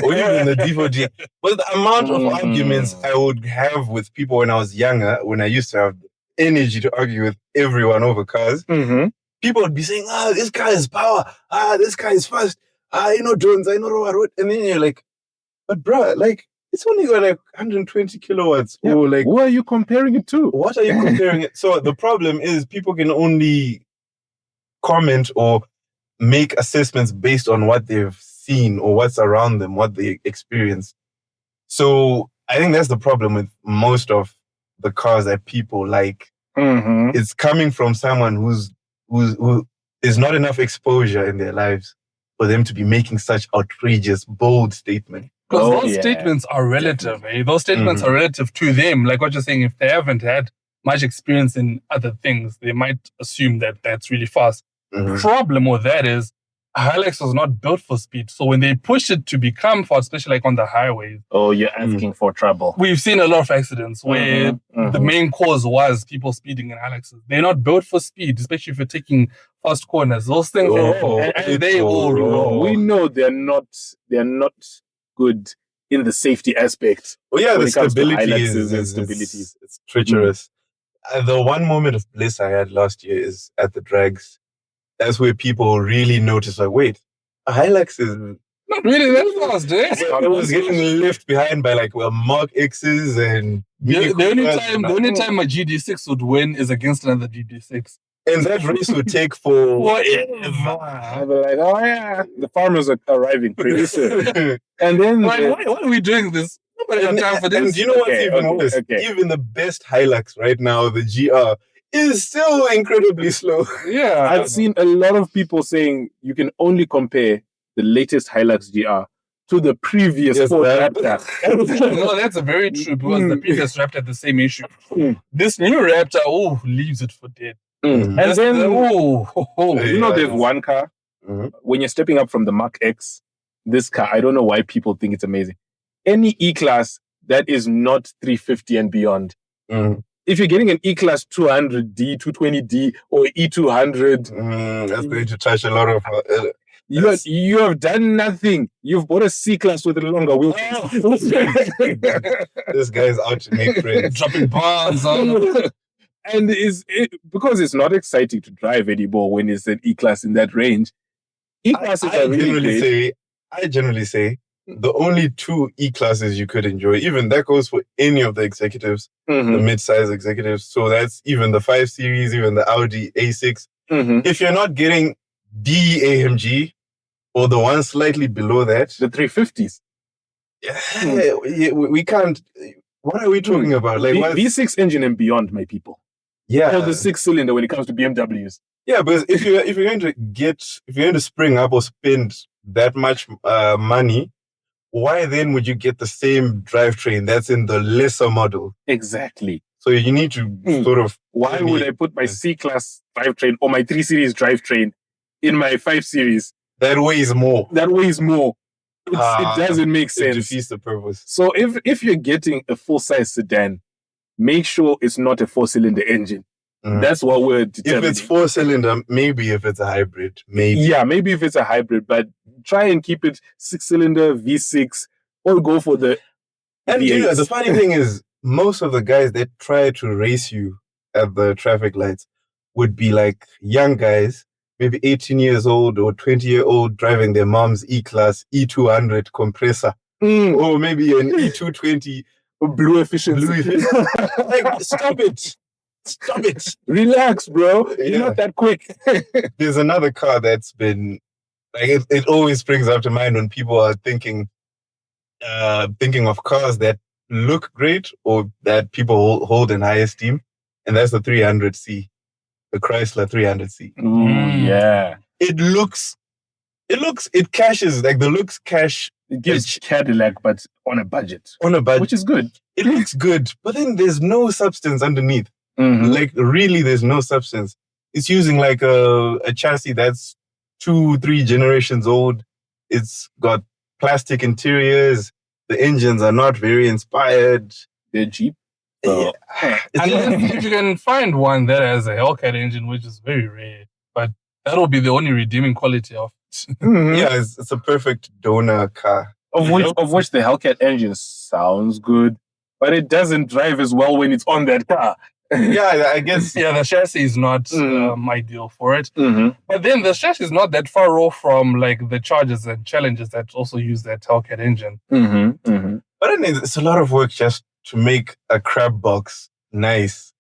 or even the D4G. But the amount of arguments I would have with people when I was younger, when I used to have energy to argue with everyone over cars, people would be saying, this car is power. This car is fast. I know drones. I know what. And then you're like, but bruh, like, it's only got like 120 kilowatts. Yeah. Or like, who are you comparing it to? What are you comparing it? So the problem is people can only comment or make assessments based on what they've seen or what's around them, what they experience. So I think that's the problem with most of the cars that people like. It's coming from someone who is not enough exposure in their lives for them to be making such outrageous, bold statements. Because those statements are relative. Those statements are relative to them. Like what you're saying, if they haven't had much experience in other things, they might assume that that's really fast. The problem with that is a Hilux was not built for speed. So when they push it to become fast, especially like on the highways. Oh, you're asking for trouble. We've seen a lot of accidents where the main cause was people speeding in Hiluxes. They're not built for speed, especially if you're taking fast corners. Those things they all roll. We know they're not good in the safety aspect. Oh yeah, the stability is it's treacherous. The one moment of bliss I had last year is at the drags. That's where people really notice, like, wait, a Hilux is not really that fast, eh? It was getting left behind by like Mark X's and the only time a GD6 would win is against another GD6. And that race would take forever. I'll be like, oh yeah, the farmers are arriving pretty soon. And then why are we doing this? Nobody has time for this. And you know what's even worse? Even the best Hilux right now, the GR, is still incredibly slow. Yeah, I've seen a lot of people saying you can only compare the latest Hilux GR to the previous Ford Raptor. No, that's very true because the previous Raptor had the same issue. This new Raptor, leaves it for dead. And then, there's one car. When you're stepping up from the Mark X, this car, I don't know why people think it's amazing. Any E-Class that is not 350 and beyond. If you're getting an E-Class 200D, 220D, or E200... that's going to touch a lot of... You have done nothing. You've bought a C-Class with a longer wheelbase. This guy's out to make friends. Dropping bombs on... And because it's not exciting to drive anymore when it's an E-Class in that range. E-Classes are really great. I generally say the only 2 E-Classes you could enjoy, even that goes for any of the executives, the mid-size executives. So that's even the 5 Series, even the Audi A6. If you're not getting the AMG or the one slightly below that, the 350s. We can't. What are we talking about? Like V6 engine and beyond, my people. Yeah, or the 6-cylinder when it comes to BMWs. Yeah, because if you're going to spring up or spend that much money, why then would you get the same drivetrain that's in the lesser model? Exactly. So you need to sort of... Why would I put my C-Class drivetrain or my 3 Series drivetrain in my 5 Series? That weighs more. It doesn't make sense. It defeats the purpose. So if you're getting a full-size sedan, make sure it's not a 4-cylinder engine. That's what we're If determining. it's 4-cylinder, maybe if it's a hybrid, maybe. Yeah, maybe if it's a hybrid, but try and keep it 6-cylinder, V6, or go for the And V8. the funny thing is, most of the guys that try to race you at the traffic lights would be like young guys, maybe 18 years old or 20-year-old driving their mom's E-Class E200 compressor, or maybe an E220 blue efficiency. Like, stop it. Stop it. Relax, bro. You're Yeah. not that quick. There's another car that's been like it always springs up to mind when people are thinking of cars that look great or that people hold in high esteem, and that's the 300C, the Chrysler 300C. Yeah. It cashes, like the looks cash It gives Cadillac, but on a budget. on a budget. Which is good. It looks good, but then there's no substance underneath. Like, really, there's no substance. It's using like a chassis that's 2-3 generations old. It's got plastic interiors. The engines are not very inspired. They're cheap. Yeah. Unless if you can find one that has a Hellcat engine, which is very rare, but that'll be the only redeeming quality of it. Yeah, it's a perfect donor car. Of which the Hellcat engine sounds good, but it doesn't drive as well when it's on that car. Yeah, I guess. Yeah, the chassis is not ideal for it. Mm-hmm. But then the chassis is not that far off from like the Chargers and Challengers that also use that Hellcat engine. But then it's a lot of work just to make a crab box nice.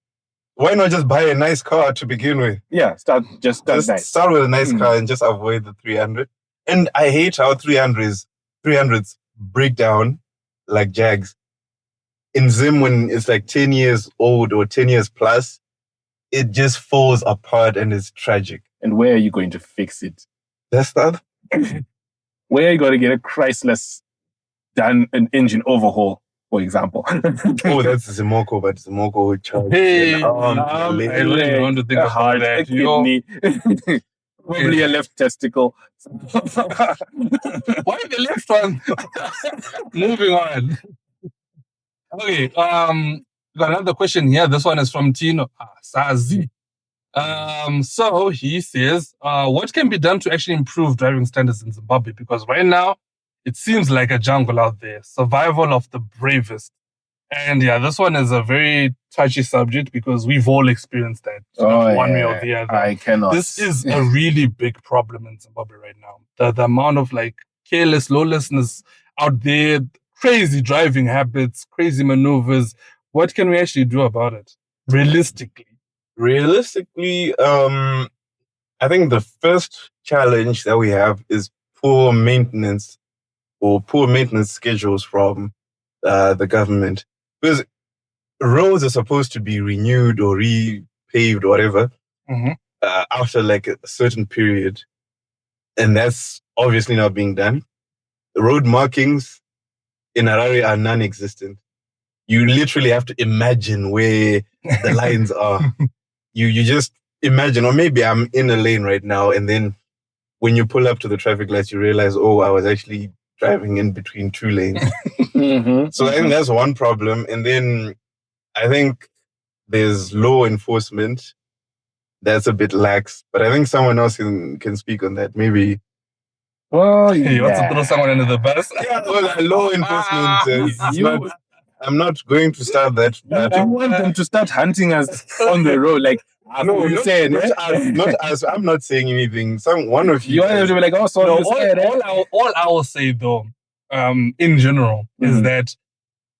Why not just buy a nice car to begin with? Yeah, start nice. Start with a nice car and just avoid the 300. And I hate how 300s break down like Jags. In Zim, when it's like 10 years old or 10 years plus, it just falls apart and it's tragic. And where are you going to fix it? That's that. Where are you going to get a Chrysler done an engine overhaul, for example? Oh, that's Zimoko, but Zimoko charge. Hey, I don't even want to think about that. A kidney, probably a left testicle. Why the left one? Moving on. Okay, got another question here. This one is from Tino. Sazi. So he says, what can be done to actually improve driving standards in Zimbabwe? Because right now, it seems like a jungle out there. Survival of the bravest. And yeah, this one is a very touchy subject because we've all experienced that one way or the other. I cannot. This is a really big problem in Zimbabwe right now. The amount of like careless, lawlessness out there, crazy driving habits, crazy maneuvers. What can we actually do about it? Realistically, I think the first challenge that we have is poor maintenance schedules from the government. Because roads are supposed to be renewed or repaved or whatever after like a certain period. And that's obviously not being done. The road markings in Harare are non-existent. You literally have to imagine where the lines are. You just imagine, or maybe I'm in a lane right now, and then when you pull up to the traffic lights, you realize, oh, I was actually driving in between two lanes. So I think that's one problem. And then I think there's law enforcement that's a bit lax, but I think someone else can speak on that. Maybe. Well, you want to throw someone under the bus? Yeah, well, law enforcement I'm not going to start that. I want them to start hunting us on the road. Like, no, not us. I'm not saying anything. One of you. You want them to be like, oh, sorry. All I will say though, in general, is that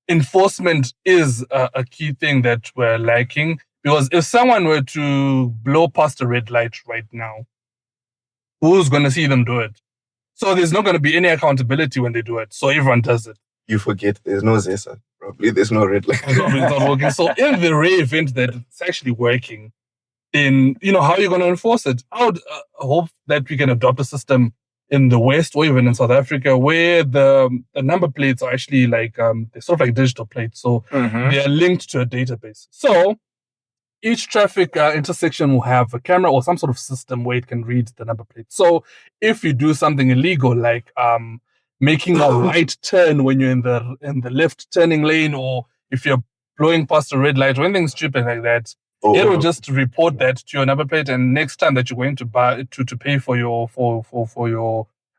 enforcement is a key thing that we're lacking. Because if someone were to blow past a red light right now, who's going to see them do it? So there's not going to be any accountability when they do it. So everyone does it. You forget there's no ZESA. Probably there's no red light. It's not working. So in the rare event that it's actually working, then, how are you going to enforce it? I would hope that we can adopt a system in the West or even in South Africa where the number plates are actually like, they're sort of like digital plates. So they are linked to a database. So each traffic intersection will have a camera or some sort of system where it can read the number plate. So if you do something illegal, like making a right turn when you're in the left turning lane, or if you're blowing past a red light or anything stupid like that, It'll just report that to your number plate, and next time that you're going to buy to pay for your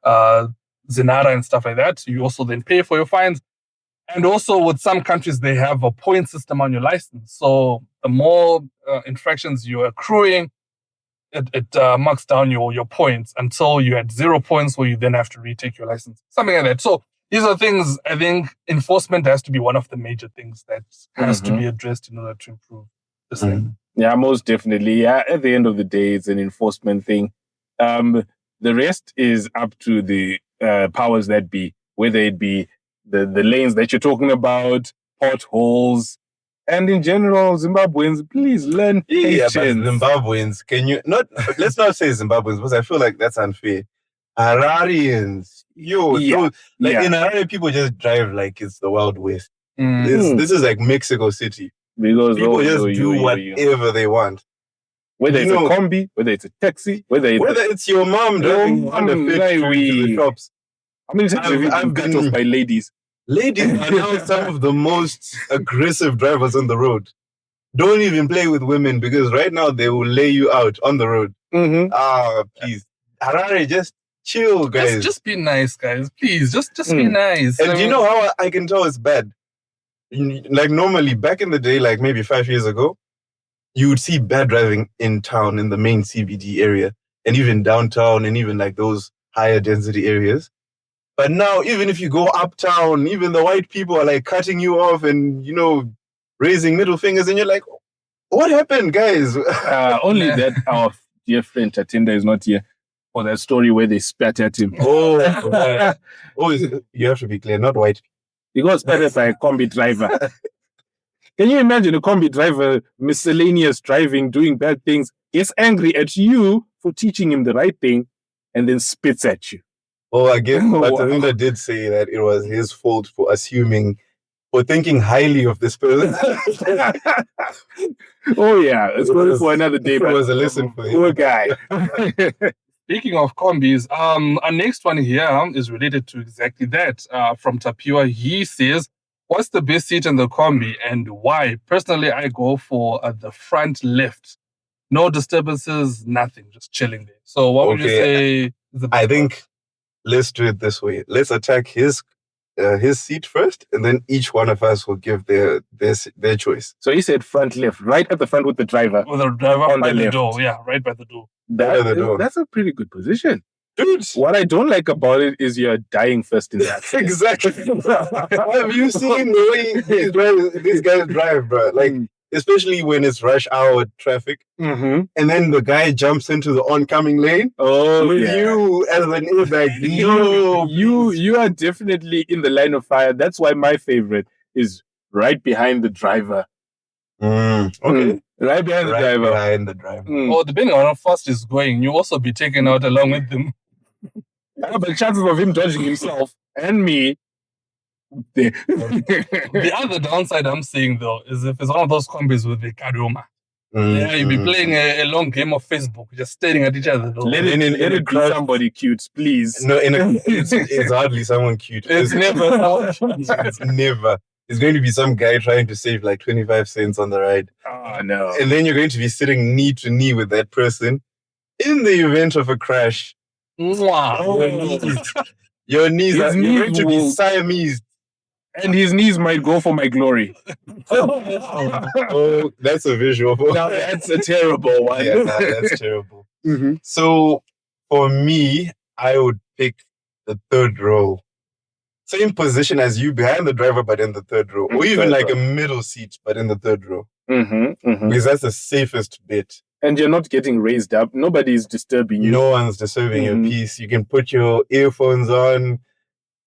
Zenara and stuff like that, you also then pay for your fines. And also with some countries, they have a point system on your license. So the more infractions you're accruing, it marks down your points until you had 0 points, where you then have to retake your license. Something like that. So these are things, I think enforcement has to be one of the major things that has to be addressed in order to improve this thing. Yeah, most definitely. Yeah, at the end of the day, it's an enforcement thing. The rest is up to the powers that be, whether it be the lanes that you're talking about, potholes, and in general, Zimbabweans, please learn patience. Yeah, but Zimbabweans, can you not? Let's not say Zimbabweans, because I feel like that's unfair. Hararians, in Harare, people just drive like it's the Wild West. This is like Mexico City. Because people just do whatever they want. Whether it's a combi, whether it's a taxi, whether it's your mom driving on the fit to the shops. How many times have you been cut off by ladies? Ladies are now some of the most aggressive drivers on the road. Don't even play with women, because right now they will lay you out on the road. Please. Harare, just chill, guys. Just be nice, guys. Please, just be nice. And do you know how I can tell it's bad? Like normally, back in the day, like maybe 5 years ago, you would see bad driving in town, in the main CBD area, and even downtown, and even like those higher density areas. But now, even if you go uptown, even the white people are like cutting you off and, raising middle fingers, and you're like, what happened, guys? Only that our dear friend Tatinda is not here for that story where they spat at him. You have to be clear, not white people. He got spatted by a combi driver. Can you imagine a combi driver, miscellaneous driving, doing bad things, gets angry at you for teaching him the right thing, and then spits at you? Well, again, Tatinda did say that it was his fault for thinking highly of this person. It's going for another day. It was a lesson for him. Poor guy. Speaking of combis, our next one here is related to exactly that. From Tapua, he says, what's the best seat in the combi and why? Personally, I go for the front left. No disturbances, nothing, just chilling there. So what would you say? I think let's do it this way. Let's attack his seat first, and then each one of us will give their choice. So he said front left, right at the front with the driver. With the driver on by the left. door. Yeah, right by the door. That's a pretty good position. Dude, what I don't like about it is you're dying first in that. Exactly. Have you seen the way these guys drive, bro? Like, especially when it's rush hour traffic, and then the guy jumps into the oncoming lane. You as an airbag. You are definitely in the line of fire. That's why my favorite is right behind the driver. Okay. Right behind the driver. Or depending on how fast he's going, you also be taken out along with him. But chances of him dodging himself and me. The other downside I'm seeing though is if it's one of those combis with the Kadoma. You'll be playing a long game of Facebook, just staring at each other. Though. Let it be somebody cute, please. No, it's hardly someone cute. It's never. It's never. It's going to be some guy trying to save like 25 cents on the ride. Oh, no. And then you're going to be sitting knee to knee with that person in the event of a crash. Wow. Your knees are going to be Siamese. And his knees might go for my glory. Oh, that's a visual. No, that's a terrible one. Yeah, that's terrible. So for me, I would pick the third row. Same position as you, behind the driver, but in the third row. Or even like a middle seat, but in the third row. Because that's the safest bit. And you're not getting raised up. Nobody is disturbing you. No one's disturbing your peace. You can put your earphones on.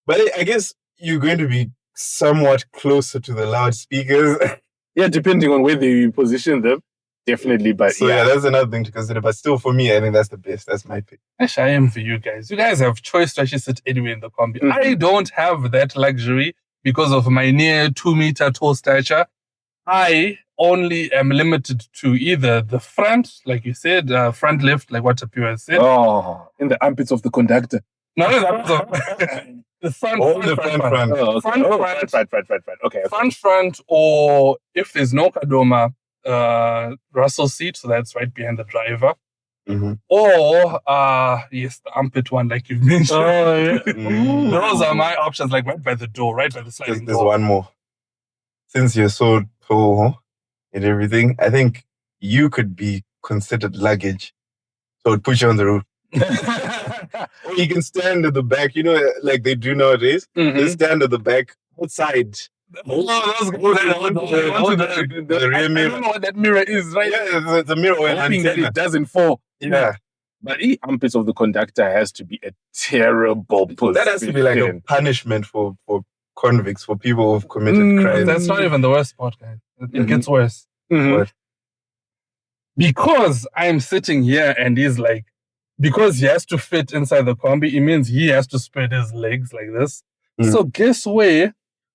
But I guess you're going to be somewhat closer to the loudspeakers. Yeah, depending on where you position them. Definitely, but so yeah, that's another thing to consider. But still, for me, I think that's the best. That's my pick. Actually, I am for you guys. You guys have choice to actually sit anywhere in the combi. I don't have that luxury because of my near 2 meter tall stature. I only am limited to either the front, like you said, front left, like what Tapua said. Oh, in the armpits of the conductor. No, the front. The front. Oh, okay. Front. Okay. Front, or if there's no Kadoma, Rassel seat, so that's right behind the driver. Mm-hmm. Or yes, the armpit one, like you've mentioned. Oh, yeah. Those are my options, like right by the door, right by the sliding There's door. one more. Since you're so tall and everything, I think you could be considered luggage. So it puts you on the roof. Or you can stand at the back, like they do nowadays. They stand at the back outside. Oh, that's good. The rear I mirror. don't know what that mirror is, right? Yeah, the mirror or an Hoping that antenna. it doesn't fall. Yeah. But the armpits of the conductor has to be a terrible position. That has to be like a punishment for convicts, for people who've committed crimes. That's not even the worst part, guys. It gets worse. What? Because I'm sitting here and he's like, because he has to fit inside the combi, it means he has to spread his legs like this. So guess where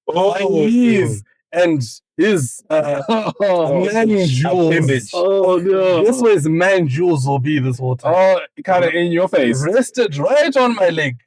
my knees and his man jewels. Oh, no. Guess where his man jewels will be this whole time. Oh, kind of in your face. Rested right on my leg.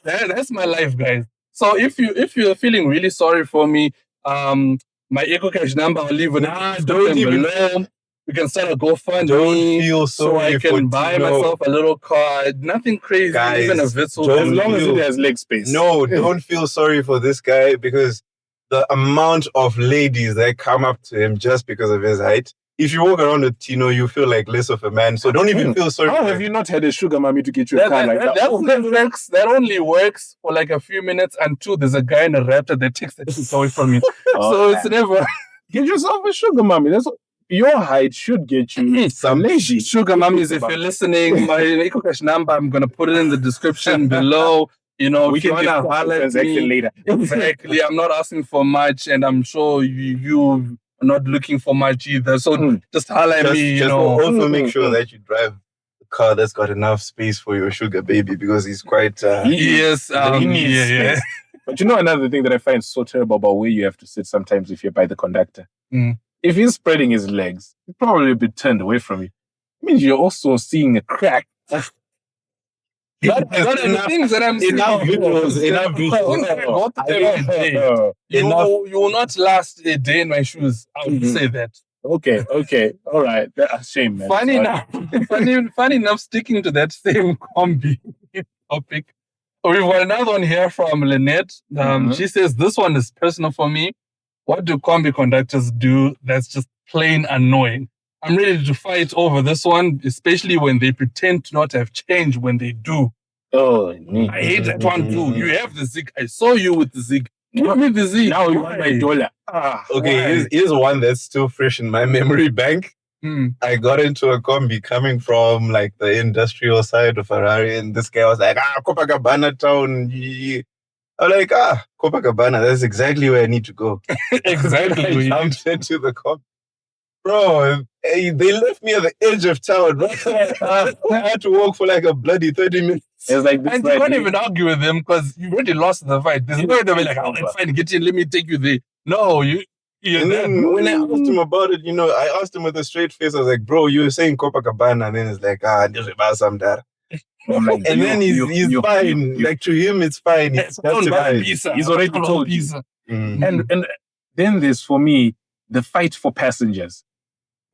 That's my life, guys. So if you're feeling really sorry for me, my EcoCash number I'll leave it. Don't even below. We can start a GoFundMe. Don't feel so I sorry can for buy Tino. myself a little car. Nothing crazy, Guys, even a Witzel. don't As long as feel- it has leg space. No, don't feel sorry for this guy because the amount of ladies that come up to him just because of his height. If you walk around with Tino, you feel like less of a man. So don't even feel sorry. How for have him. you not had a sugar mommy to get you a car like that? That only works for like a few minutes, and two, there's a guy in a Raptor that takes the shit away from you. So it's never Get yourself a sugar mommy. That's what, your height should get you Some lady. sugar mummies. If you're listening, my EcoCash number, I'm gonna put it in the description below. You know, We if you can wanna get holler at transaction me, later. exactly. I'm not asking for much, and I'm sure you are not looking for much either. So just holler at me. You Just know, also make sure that you drive a car that's got enough space for your sugar baby because he's quite. yes, He needs yeah. space. But you know another thing that I find so terrible about where you have to sit sometimes if you're by the conductor? If he's spreading his legs, he's probably a bit turned away from you. It means you're also seeing a crack. But the things that I'm enough seeing, visuals, enough things that I go through every day. You will not last a day in my shoes. I would say that. Okay. All right. That's a shame, man. Funny Sorry. enough, sticking to that same combi topic. We've got another one here from Lynette. She says, this one is personal for me. What do combi conductors do that's just plain annoying? I'm ready to fight over this one, especially when they pretend to not have change when they do. Oh, I hate that one too. You have the zig. I saw you with the zig. Give me the zig. now you want my dollar. Okay, here's one that's still fresh in my memory bank. I got into a combi coming from like the industrial side of Ferrari, and this guy was like, Copacabana town. I'm like, Copacabana, that's exactly where I need to go. Exactly. I jumped into the combi. Bro, they left me at the edge of town. I had to walk for like a bloody 30 minutes. It's like this And you can't even argue with them because you already lost the fight. There's no way they'll be like, fine, get in, let me take you there. No, And then when I asked him about it, I asked him with a straight face. I was like, bro, you were saying Copacabana. And then it's like, there's about some data. like, And then he's fine. Like to him, it's fine. He's justified. He's already told you. Mm. And then there's, for me, the fight for passengers.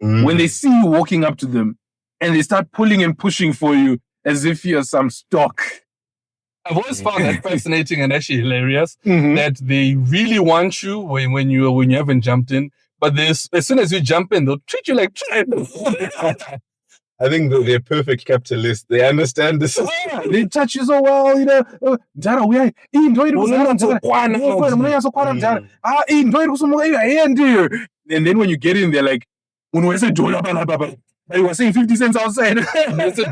Mm. When they see you walking up to them and they start pulling and pushing for you as if you're some stock. I've always found that fascinating and actually hilarious that they really want you when you haven't jumped in, but as soon as you jump in, they'll treat you like trash. I think they're perfect capitalists. They understand this. They touch you so well, Jara, we are and then when you get in, they're like, when we say they were saying 50 cents outside. Those guys,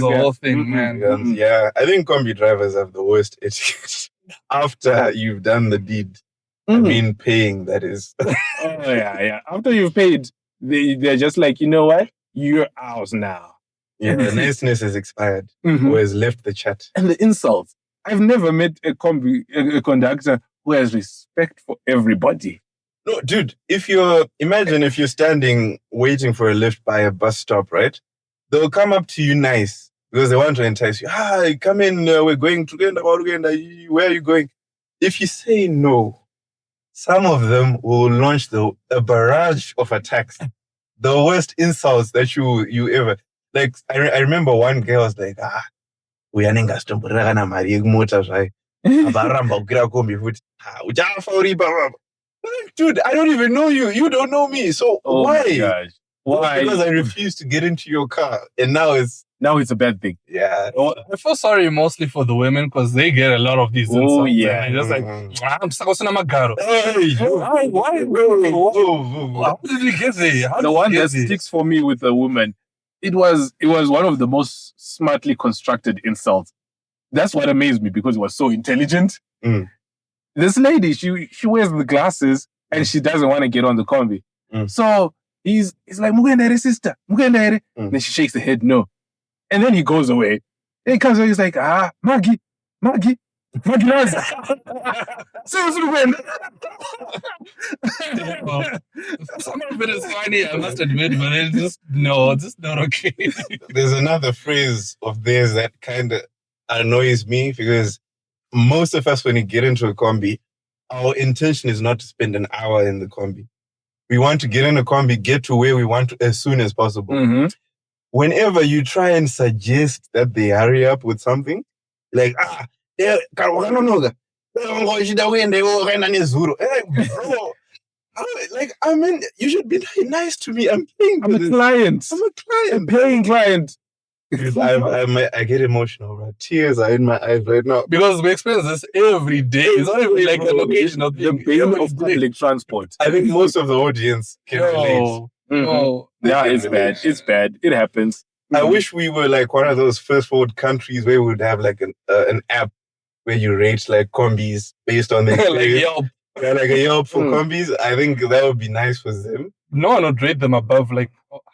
the whole thing, man. Yeah, I think combi drivers have the worst etiquette after you've done the deed. I mean, paying, that is. Yeah. After you've paid, they're just like, you know what? You're ours now. Yeah, the niceness is expired. Who has left the chat. And the insults. I've never met a conductor who has respect for everybody. No, dude, imagine if you're standing waiting for a lift by a bus stop, right? They'll come up to you nice because they want to entice you. Hi, come in, we're going to Uganda. Where are you going? if you say no, some of them will launch a barrage of attacks. The worst insults that you ever like. I remember one girl was like, uyanenge asitomborera kana mari yekumota zvai abaramba kukwira kombi futi uchafa uri baba. Dude, I don't even know you. You don't know me. So why? My gosh. Why? Because I refuse to get into your car, and now it's a bad thing. Yeah. Well, I feel sorry mostly for the women because they get a lot of these insults. Oh, yeah. And just like, I'm sakosina magaro. Hey, Why? How did we get there? The one that sticks for me with a woman, it was one of the most smartly constructed insults. That's what amazed me because it was so intelligent. This lady, she wears the glasses and she doesn't want to get on the combi. So he's like, Mugendere sister, Mugendere. Then she shakes the head, no. And then he goes away. Then he comes away, he's like, Maggie. Some of it is funny, I must admit, but it's just not okay. There's another phrase of theirs that kind of annoys me because most of us, when we get into a combi, our intention is not to spend an hour in the combi. We want to get in a combi, get to where we want to as soon as possible. Whenever you try and suggest that they hurry up with something, like, bro, I mean, you should be nice to me. I'm paying. I'm a client. I'm paying client. I get emotional, bro. Tears are in my eyes right now. Because we experience this every day. It's not even like an occasional thing. The pain of public transport. I think most of the audience can relate. Yeah, it's bad. It's bad. It happens. I wish we were like one of those first world countries where we would have like an app where you rate like combis based on the like Yelp. Yeah, like a Yelp for combis. I think that would be nice for them. No one would rate them above like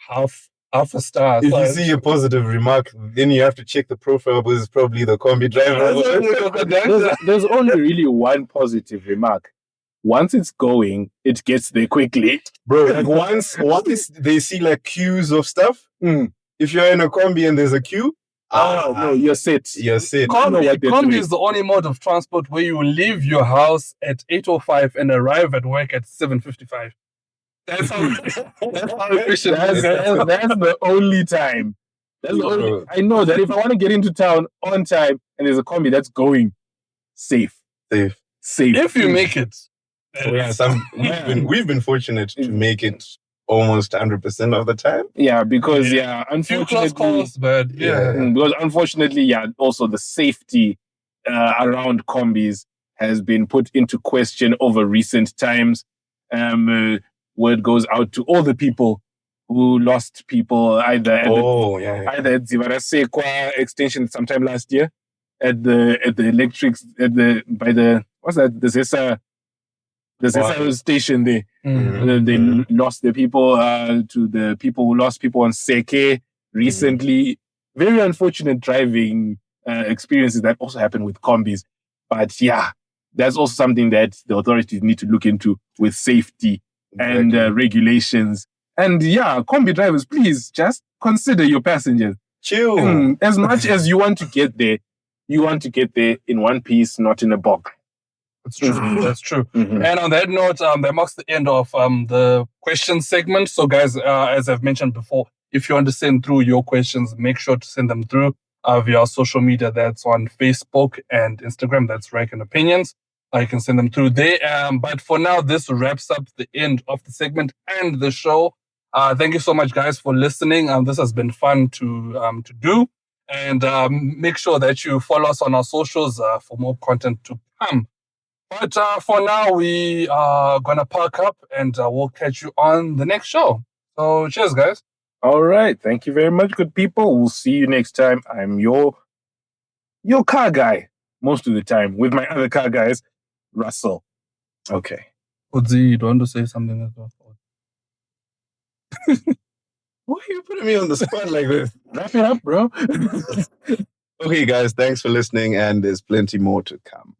half a star. If you see a positive remark, then you have to check the profile because it's probably the combi driver. There's only really one positive remark. Once it's going, it gets there quickly. Bro, like once they see like queues of stuff, if you're in a combi and there's a queue, no, you're set. You're set. Combi is the only mode of transport where you leave your house at 8:05 and arrive at work at 7:55. That's how efficient. That's the only time. I know that if I want to get into town on time and there's a combi that's going, safe. If you make it. We've been fortunate to make it almost 100% of the time. Yeah, because unfortunately, calls, but because unfortunately, also the safety around combis has been put into question over recent times. Word goes out to all the people who lost people either at Zimbabwe extension sometime last year, at the electrics the Z-CarCulture station there. They lost their people to the people who lost people on Seke recently. Very unfortunate driving experiences that also happen with combis. But that's also something that the authorities need to look into with safety and regulations. And combi drivers, please just consider your passengers. Chill. As much as you want to get there in one piece, not in a box. That's true. And on that note, that marks the end of the question segment. So guys, as I've mentioned before, if you want to send through your questions, make sure to send them through via social media. That's on Facebook and Instagram. That's Rack O-pinions. You can send them through there. But for now, this wraps up the end of the segment and the show. Thank you so much, guys, for listening. This has been fun to do. And make sure that you follow us on our socials for more content to come. But for now, we are going to park up and we'll catch you on the next show. So cheers, guys. All right. Thank you very much, good people. We'll see you next time. I'm your car guy most of the time with my other car guys, Rassel. Okay. Kudzi, you don't want to say something as well? Why are you putting me on the spot like this? Wrap it up, bro. Okay, guys. Thanks for listening. And there's plenty more to come.